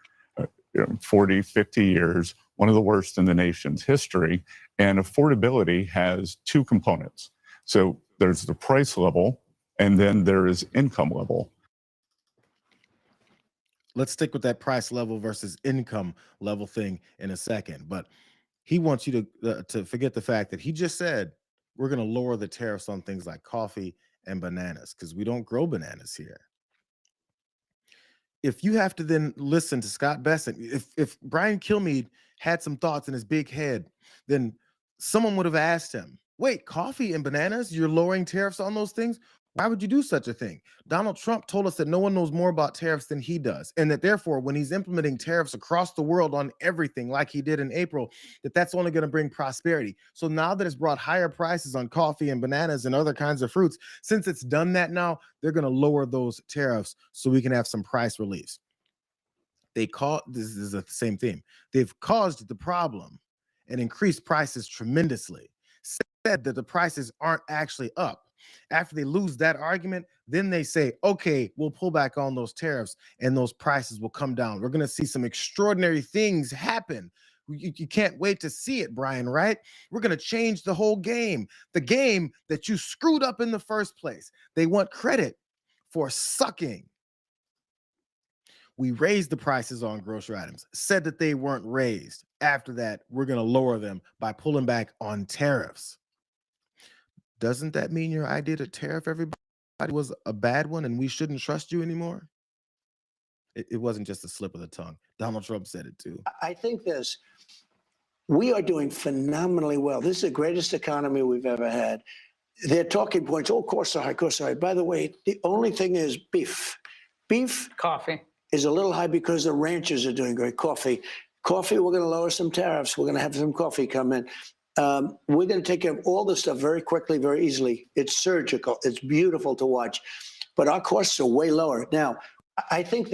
40, 50 years, one of the worst in the nation's history. And affordability has two components. So there's the price level, and then there is income level. Let's stick with that price level versus income level thing in a second. But he wants you to forget the fact that he just said we're going to lower the tariffs on things like coffee and bananas because we don't grow bananas here. If you have to then listen to Scott Bessent, if Brian Kilmeade had some thoughts in his big head, then someone would have asked him, wait, coffee and bananas, you're lowering tariffs on those things? Why would you do such a thing? Donald Trump told us that no one knows more about tariffs than he does, and that therefore, when he's implementing tariffs across the world on everything like he did in April, that's only going to bring prosperity. So now that it's brought higher prices on coffee and bananas and other kinds of fruits, since it's done that now, they're going to lower those tariffs so we can have some price reliefs. This is the same theme. They've caused the problem and increased prices tremendously. Said that the prices aren't actually up. After they lose that argument, then they say, okay, we'll pull back on those tariffs and those prices will come down. We're going to see some extraordinary things happen. You can't wait to see it, Brian, right? We're going to change the whole game, the game that you screwed up in the first place. They want credit for sucking. We raised the prices on grocery items, said that they weren't raised. After that, we're going to lower them by pulling back on tariffs. Doesn't that mean your idea to tariff everybody was a bad one and we shouldn't trust you anymore? It wasn't just a slip of the tongue. Donald Trump said it too. I think we are doing phenomenally well. This is the greatest economy we've ever had. Their talking points, oh, costs are high, costs are high. By the way, the only thing is beef. Coffee is a little high because the ranchers are doing great. Coffee, we're going to lower some tariffs. We're going to have some coffee come in. We're going to take care of all this stuff very quickly, very easily. It's surgical. It's beautiful to watch. But our costs are way lower. Now, I think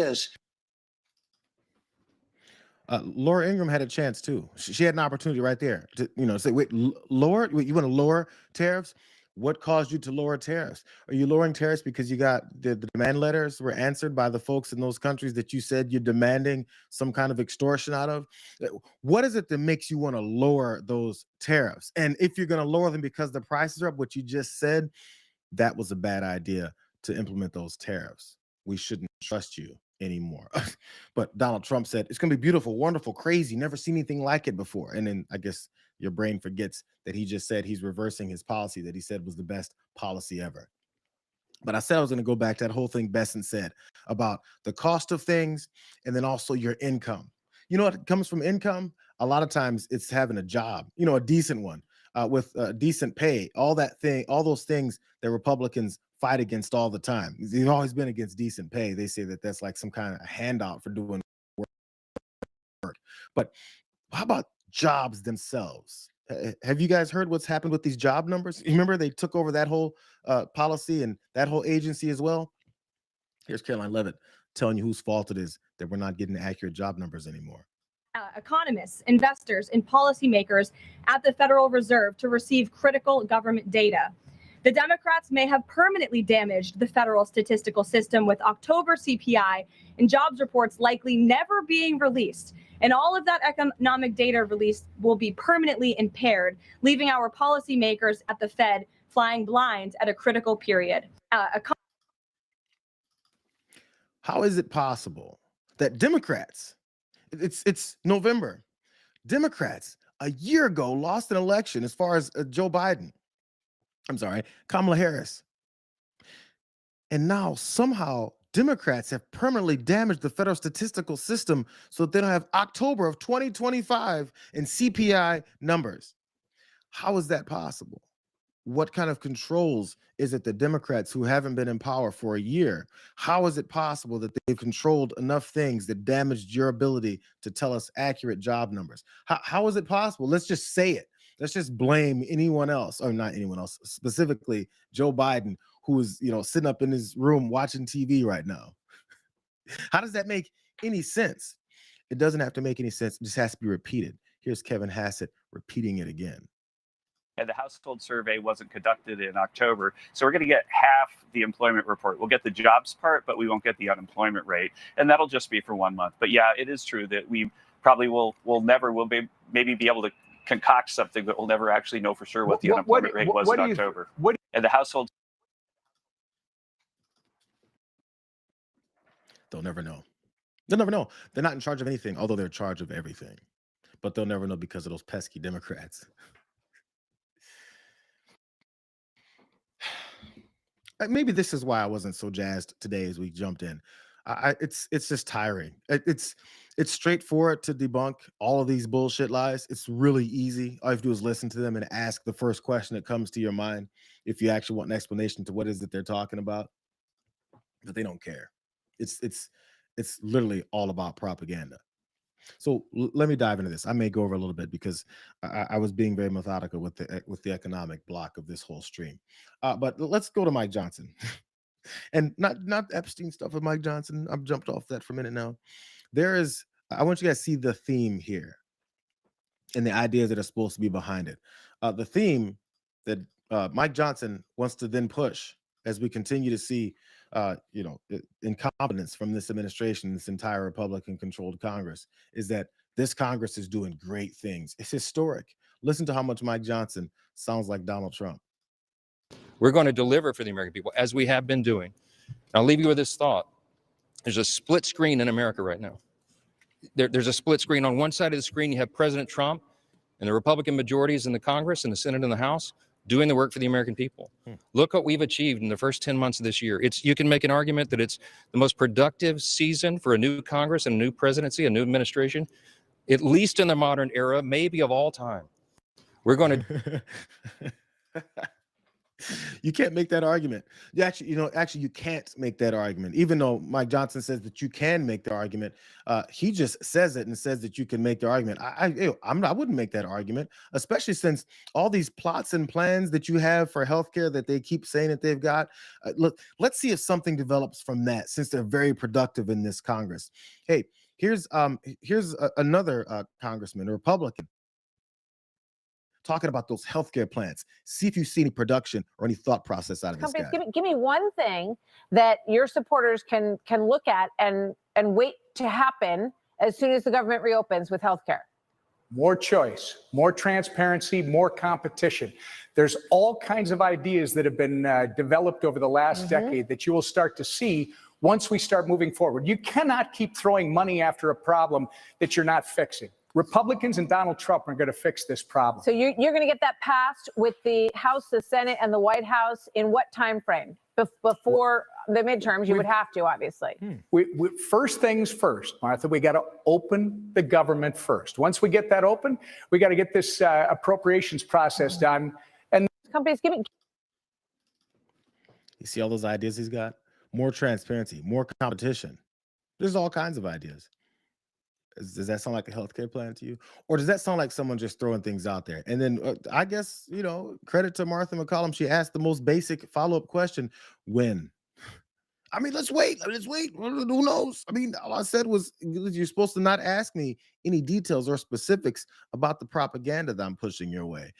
Laura Ingraham had a chance too. She had an opportunity right there to, say, wait, lower? You want to lower tariffs? What caused you to lower tariffs? Are you lowering tariffs because you got the demand letters were answered by the folks in those countries that you said you're demanding some kind of extortion out of? What is it that makes you want to lower those tariffs? And if you're going to lower them because the prices are up, what you just said, that was a bad idea to implement those tariffs. We shouldn't trust you anymore. But Donald Trump said, it's going to be beautiful, wonderful, crazy, never seen anything like it before. And then I guess your brain forgets that he just said he's reversing his policy that he said was the best policy ever. But I said I was going to go back to that whole thing Bessent said about the cost of things and then also your income. You know what comes from income? A lot of times it's having a job, a decent one with decent pay, all those things that Republicans fight against all the time. They've always been against decent pay. They say that that's like some kind of handout for doing work. But how about jobs themselves? Have you guys heard what's happened with these job numbers? You remember they took over that whole policy and that whole agency as well? Here's Caroline Levitt telling you whose fault it is that we're not getting accurate job numbers anymore. Economists, investors, and policymakers at the Federal Reserve to receive critical government data. The Democrats may have permanently damaged the federal statistical system with October CPI and jobs reports likely never being released. And all of that economic data released will be permanently impaired, leaving our policymakers at the Fed flying blind at a critical period. How is it possible that Democrats, it's November, Democrats a year ago lost an election as far as Kamala Harris. And now somehow Democrats have permanently damaged the federal statistical system so that they don't have October of 2025 in CPI numbers. How is that possible? What kind of controls is it the Democrats who haven't been in power for a year? How is it possible that they've controlled enough things that damaged your ability to tell us accurate job numbers? How is it possible? Let's just say it. Let's just blame anyone else, or not anyone else, specifically Joe Biden, who is, sitting up in his room watching TV right now. How does that make any sense? It doesn't have to make any sense. It just has to be repeated. Here's Kevin Hassett repeating it again. And the household survey wasn't conducted in October. So we're going to get half the employment report. We'll get the jobs part, but we won't get the unemployment rate. And that'll just be for 1 month. But yeah, it is true that we probably will maybe be able to concoct something, but we'll never actually know for sure what the unemployment rate was in October. And the household. They'll never know. They'll never know. They're not in charge of anything, although they're in charge of everything. But they'll never know because of those pesky Democrats. Maybe this is why I wasn't so jazzed today as we jumped in. It's just tiring. It's straightforward to debunk all of these bullshit lies. It's really easy. All you have to do is listen to them and ask the first question that comes to your mind if you actually want an explanation to what is it they're talking about. But they don't care. It's literally all about propaganda. So let me dive into this. I may go over a little bit because I was being very methodical with the economic block of this whole stream. But let's go to Mike Johnson. And not Epstein stuff with Mike Johnson. I've jumped off that for a minute now. I want you guys to see the theme here and the ideas that are supposed to be behind it. The theme that Mike Johnson wants to then push as we continue to see incompetence from this administration, this entire Republican-controlled Congress, is that this Congress is doing great things. It's historic. Listen to how much Mike Johnson sounds like Donald Trump. We're going to deliver for the American people, as we have been doing. I'll leave you with this thought. There's a split screen in America right now. There's a split screen. On one side of the screen, you have President Trump and the Republican majorities in the Congress and the Senate and the House doing the work for the American people. Look what we've achieved in the first 10 months of this year. You can make an argument that it's the most productive season for a new Congress and a new presidency, a new administration, at least in the modern era, maybe of all time. We're going to... You can't make that argument. Actually, you can't make that argument. Even though Mike Johnson says that you can make the argument, he just says it and says that you can make the argument. I wouldn't make that argument, especially since all these plots and plans that you have for healthcare that they keep saying that they've got. Look, let's see if something develops from that, since they're very productive in this Congress. Hey, here's another congressman, a Republican, talking about those healthcare plans. See if you see any production or any thought process out of this guy. Give me one thing that your supporters can look at and wait to happen as soon as the government reopens with healthcare. More choice, more transparency, more competition. There's all kinds of ideas that have been developed over the last decade that you will start to see once we start moving forward. You cannot keep throwing money after a problem that you're not fixing. Republicans and Donald Trump are going to fix this problem. So you're going to get that passed with the House, the Senate, and the White House in what time frame? Before the midterms, you would have to, obviously. First things first, Martha, we got to open the government first. Once we get that open, we got to get this appropriations process done. And companies giving. You see all those ideas he's got? More transparency, more competition. There's all kinds of ideas. Does that sound like a healthcare plan to you? Or does that sound like someone just throwing things out there? And then I guess, credit to Martha McCollum. She asked the most basic follow-up question: when? I mean, let's wait. Who knows? I mean, all I said was you're supposed to not ask me any details or specifics about the propaganda that I'm pushing your way.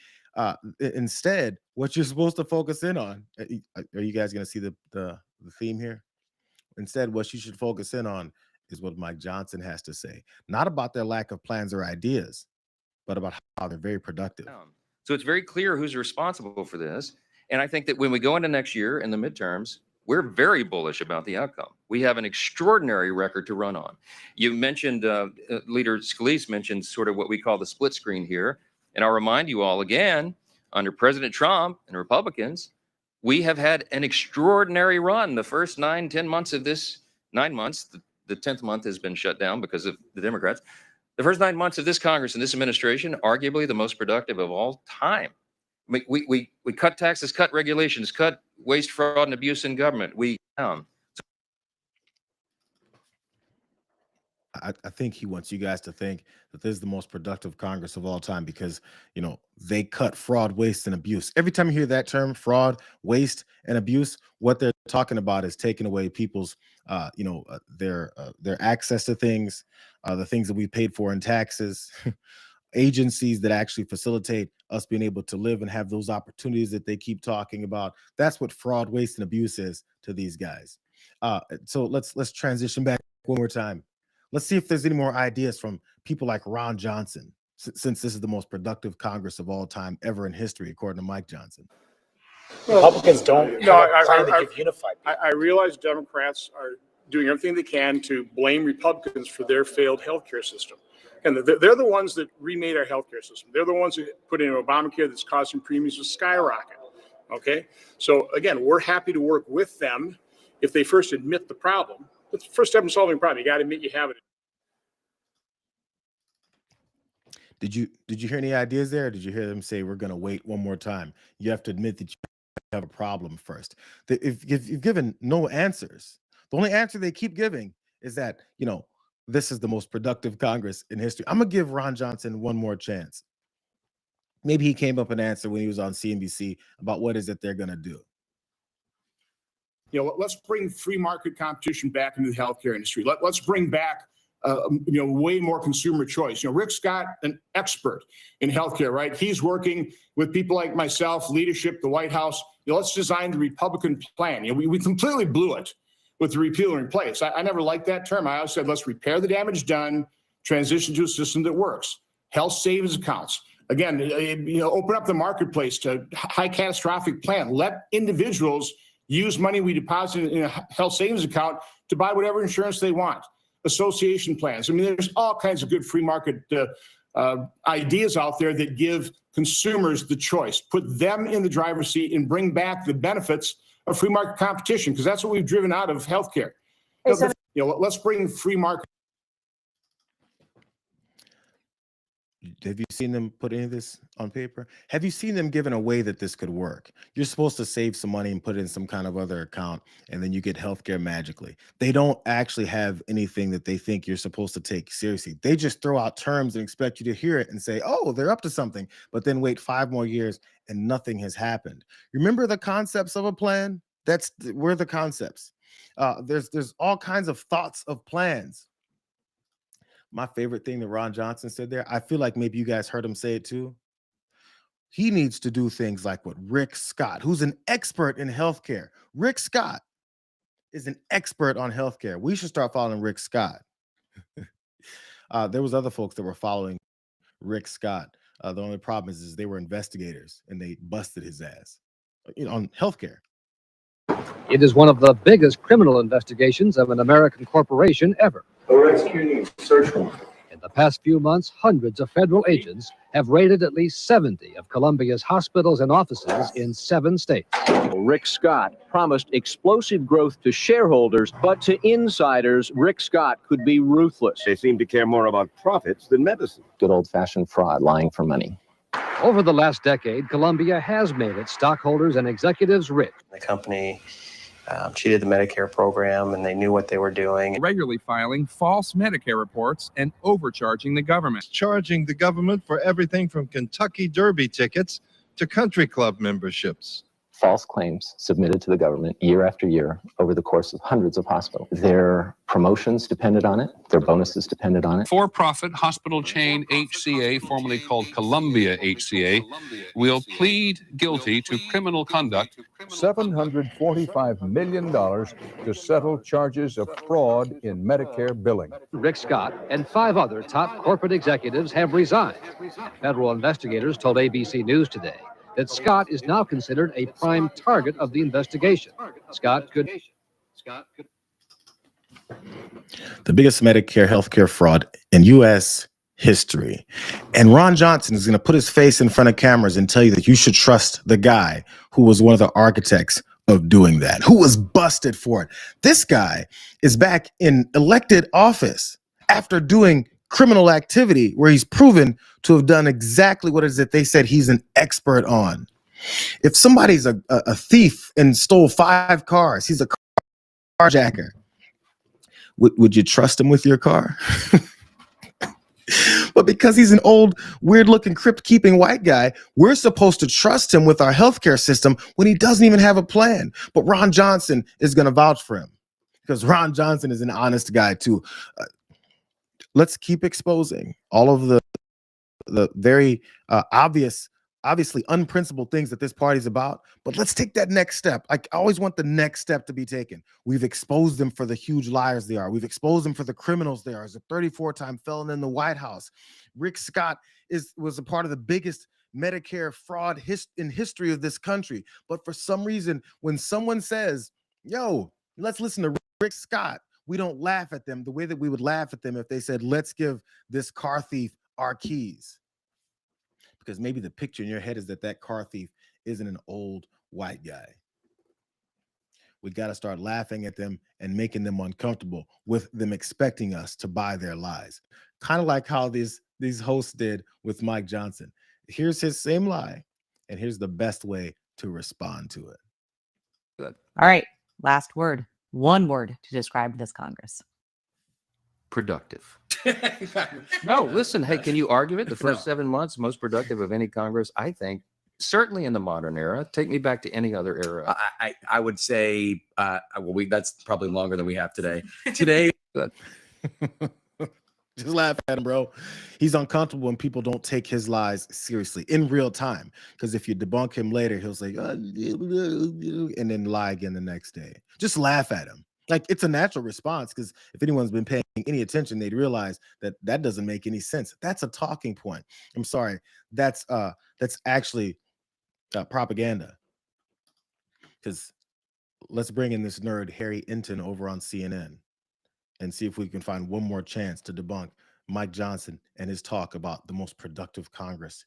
Instead, what you're supposed to focus in on, are you guys going to see the theme here? Instead, what you should focus in on is what Mike Johnson has to say, not about their lack of plans or ideas, but about how they're very productive. So it's very clear who's responsible for this. And I think that when we go into next year in the midterms, we're very bullish about the outcome. We have an extraordinary record to run on. You mentioned, Leader Scalise mentioned sort of what we call the split screen here. And I'll remind you all again, under President Trump and Republicans, we have had an extraordinary run the first 9-10 months of this 9 months, the 10th month has been shut down because of the Democrats. The first 9 months of this Congress and this administration, arguably the most productive of all time. We cut taxes, cut regulations, cut waste, fraud, and abuse in government. I think he wants you guys to think that this is the most productive Congress of all time because, you know, they cut fraud, waste, and abuse. Every time you hear that term, fraud, waste, and abuse, what they're talking about is taking away people's, their access to things, the things that we paid for in taxes, agencies that actually facilitate us being able to live and have those opportunities that they keep talking about. That's what fraud, waste, and abuse is to these guys. So let's transition back one more time. Let's see if there's any more ideas from people like Ron Johnson, since this is the most productive Congress of all time ever in history, according to Mike Johnson. Republicans don't No, have a plan to give unified. I realize Democrats are doing everything they can to blame Republicans for their failed healthcare system. And they're the ones that remade our healthcare system. They're the ones who put in Obamacare that's causing premiums to skyrocket. Okay? So again, we're happy to work with them if they first admit the problem. That's the first step in solving a problem. You got to admit you have it. Did you hear any ideas there? Or did you hear them say we're going to wait one more time? You have to admit that you have a problem first. If you've given no answers, the only answer they keep giving is that, you know, this is the most productive Congress in history. I'm going to give Ron Johnson one more chance. Maybe he came up with an answer when he was on CNBC about what is it they're going to do. You know, let's bring free market competition back into the healthcare industry. Let's bring back, way more consumer choice. You know, Rick Scott, an expert in healthcare, right? He's working with people like myself, leadership, the White House. You know, let's design the Republican plan. You know, we completely blew it with the repeal and replace. I never liked that term. I always said, let's repair the damage done, transition to a system that works. Health savings accounts. Again, open up the marketplace to high catastrophic plan. Let individuals use money we deposit in a health savings account to buy whatever insurance they want. Association plans. I mean, there's all kinds of good free market ideas out there that give consumers the choice, put them in the driver's seat and bring back the benefits of free market competition, because that's what we've driven out of healthcare. Let's bring free market. Have you seen them put any of this on paper? Have you seen them given a way that this could work? You're supposed to save some money and put it in some kind of other account, and then you get healthcare magically. They don't actually have anything that they think you're supposed to take seriously. They just throw out terms and expect you to hear it and say, oh, they're up to something, but then wait 5 more years and nothing has happened. Remember the concepts of a plan? We're the concepts. There's all kinds of thoughts of plans. My favorite thing that Ron Johnson said there, I feel like maybe you guys heard him say it too. He needs to do things like what Rick Scott, who's an expert in healthcare. Rick Scott is an expert on healthcare. We should start following Rick Scott. There was other folks that were following Rick Scott. The only problem is they were investigators and they busted his ass on healthcare. It is one of the biggest criminal investigations of an American corporation ever. We're executing a search warrant. In the past few months, hundreds of federal agents have raided at least 70 of Columbia's hospitals and offices in 7 states. Rick Scott promised explosive growth to shareholders, but to insiders, Rick Scott could be ruthless. They seem to care more about profits than medicine. Good old-fashioned fraud, lying for money. Over the last decade, Columbia has made its stockholders and executives rich. The company cheated the Medicare program, and they knew what they were doing. Regularly filing false Medicare reports and overcharging the government. Charging the government for everything from Kentucky Derby tickets to country club memberships. False claims submitted to the government year after year over the course of hundreds of hospitals. Their promotions depended on it. Their bonuses depended on it. For-profit hospital chain HCA, formerly called Columbia HCA, will plead guilty to criminal conduct. $745 million to settle charges of fraud in Medicare billing. Rick Scott and 5 other top corporate executives have resigned. Federal investigators told ABC News today that Scott is now considered a prime target of the investigation. Scott could... The biggest Medicare healthcare fraud in U.S. history. And Ron Johnson is going to put his face in front of cameras and tell you that you should trust the guy who was one of the architects of doing that, who was busted for it. This guy is back in elected office after doing criminal activity where he's proven to have done exactly what it is that they said he's an expert on. If somebody's a thief and stole 5 cars, he's a carjacker. Would you trust him with your car? But because he's an old, weird-looking, crypt-keeping white guy, we're supposed to trust him with our healthcare system when he doesn't even have a plan. But Ron Johnson is going to vouch for him because Ron Johnson is an honest guy too. Let's keep exposing all of the very obviously unprincipled things that this party's about, but let's take that next step. I always want the next step to be taken. We've exposed them for the huge liars they are. We've exposed them for the criminals they are. As a 34-time felon in the White House, Rick Scott was a part of the biggest Medicare fraud in history of this country. But for some reason, when someone says, yo, let's listen to Rick Scott, we don't laugh at them the way that we would laugh at them if they said, let's give this car thief our keys. Because maybe the picture in your head is that car thief isn't an old white guy. We got to start laughing at them and making them uncomfortable with them expecting us to buy their lies. Kind of like how these hosts did with Mike Johnson. Here's his same lie, and here's the best way to respond to it. Good. All right, last word. One word to describe this Congress. Productive. No, listen, hey, can you argue it? The first 7 months, most productive of any Congress, I think, certainly in the modern era. Take me back to any other era. I would say, that's probably longer than we have today. Today, just laugh at him, bro. He's uncomfortable when people don't take his lies seriously in real time. Because if you debunk him later, he'll say, and then lie again the next day. Just laugh at him. Like, it's a natural response, because if anyone's been paying any attention, they'd realize that doesn't make any sense. That's a talking point. I'm sorry. That's actually propaganda. Because let's bring in this nerd, Harry Enton, over on CNN and see if we can find one more chance to debunk Mike Johnson and his talk about the most productive Congress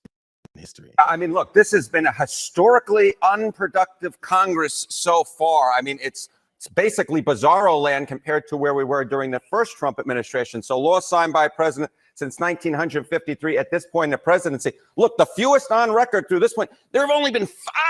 in history. I mean, look, this has been a historically unproductive Congress so far. I mean, it's basically bizarro land compared to where we were during the first Trump administration. So laws signed by a president since 1953 at this point in the presidency. Look, the fewest on record through this point. There have only been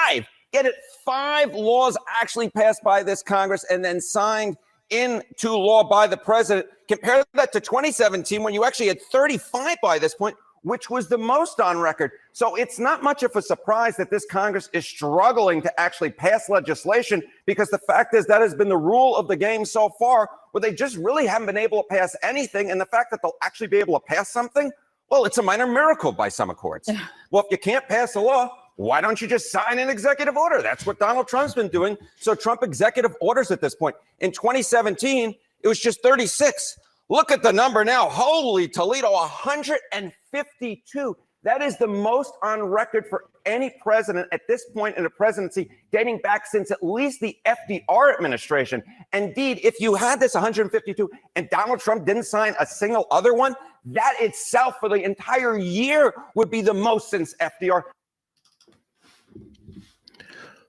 5. Get it? 5 laws actually passed by this Congress and then signed into law by the president. Compare that to 2017 when you actually had 35 by this point, which was the most on record. So it's not much of a surprise that this Congress is struggling to actually pass legislation, because the fact is that has been the rule of the game so far, where they just really haven't been able to pass anything. And the fact that they'll actually be able to pass something, well, it's a minor miracle by some accords. Well, if you can't pass a law, why don't you just sign an executive order? That's what Donald Trump's been doing. So Trump executive orders at this point. In 2017, it was just 36. Look at the number now. Holy Toledo, 152. That is the most on record for any president at this point in a presidency, dating back since at least the FDR administration. Indeed, if you had this 152 and Donald Trump didn't sign a single other one, that itself for the entire year would be the most since FDR.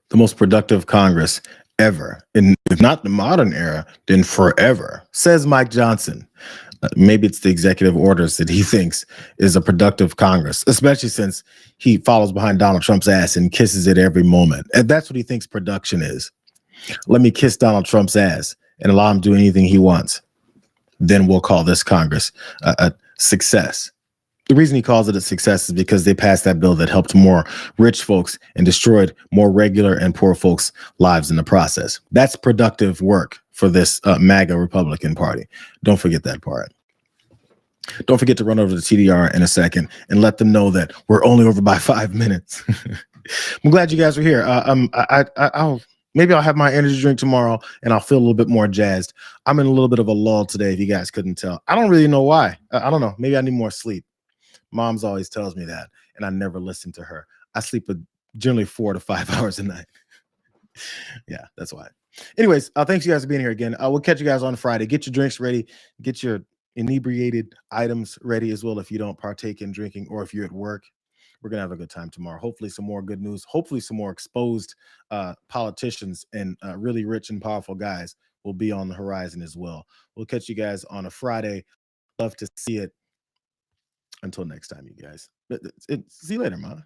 The most productive Congress ever, if not the modern era, then forever, says Mike Johnson. Maybe it's the executive orders that he thinks is a productive Congress, especially since he follows behind Donald Trump's ass and kisses it every moment. And that's what he thinks production is. Let me kiss Donald Trump's ass and allow him to do anything he wants. Then we'll call this Congress a success. The reason he calls it a success is because they passed that bill that helped more rich folks and destroyed more regular and poor folks' lives in the process. That's productive work for this MAGA Republican Party. Don't forget that part. Don't forget to run over to TDR in a second and let them know that we're only over by 5 minutes. I'm glad you guys are here. Maybe I'll have my energy drink tomorrow and I'll feel a little bit more jazzed. I'm in a little bit of a lull today, if you guys couldn't tell. I don't really know why. I don't know. Maybe I need more sleep. Mom's always tells me that, and I never listen to her. I sleep generally 4 to 5 hours a night. Yeah, that's why. Anyways, thanks you guys for being here again. We'll catch you guys on Friday. Get your drinks ready. Get your inebriated items ready as well if you don't partake in drinking or if you're at work. we're gonna have a good time tomorrow. Hopefully, some more good news. Hopefully, some more exposed politicians and really rich and powerful guys will be on the horizon as well. We'll catch you guys on a Friday. Love to see it. Until next time, you guys. See you later, man.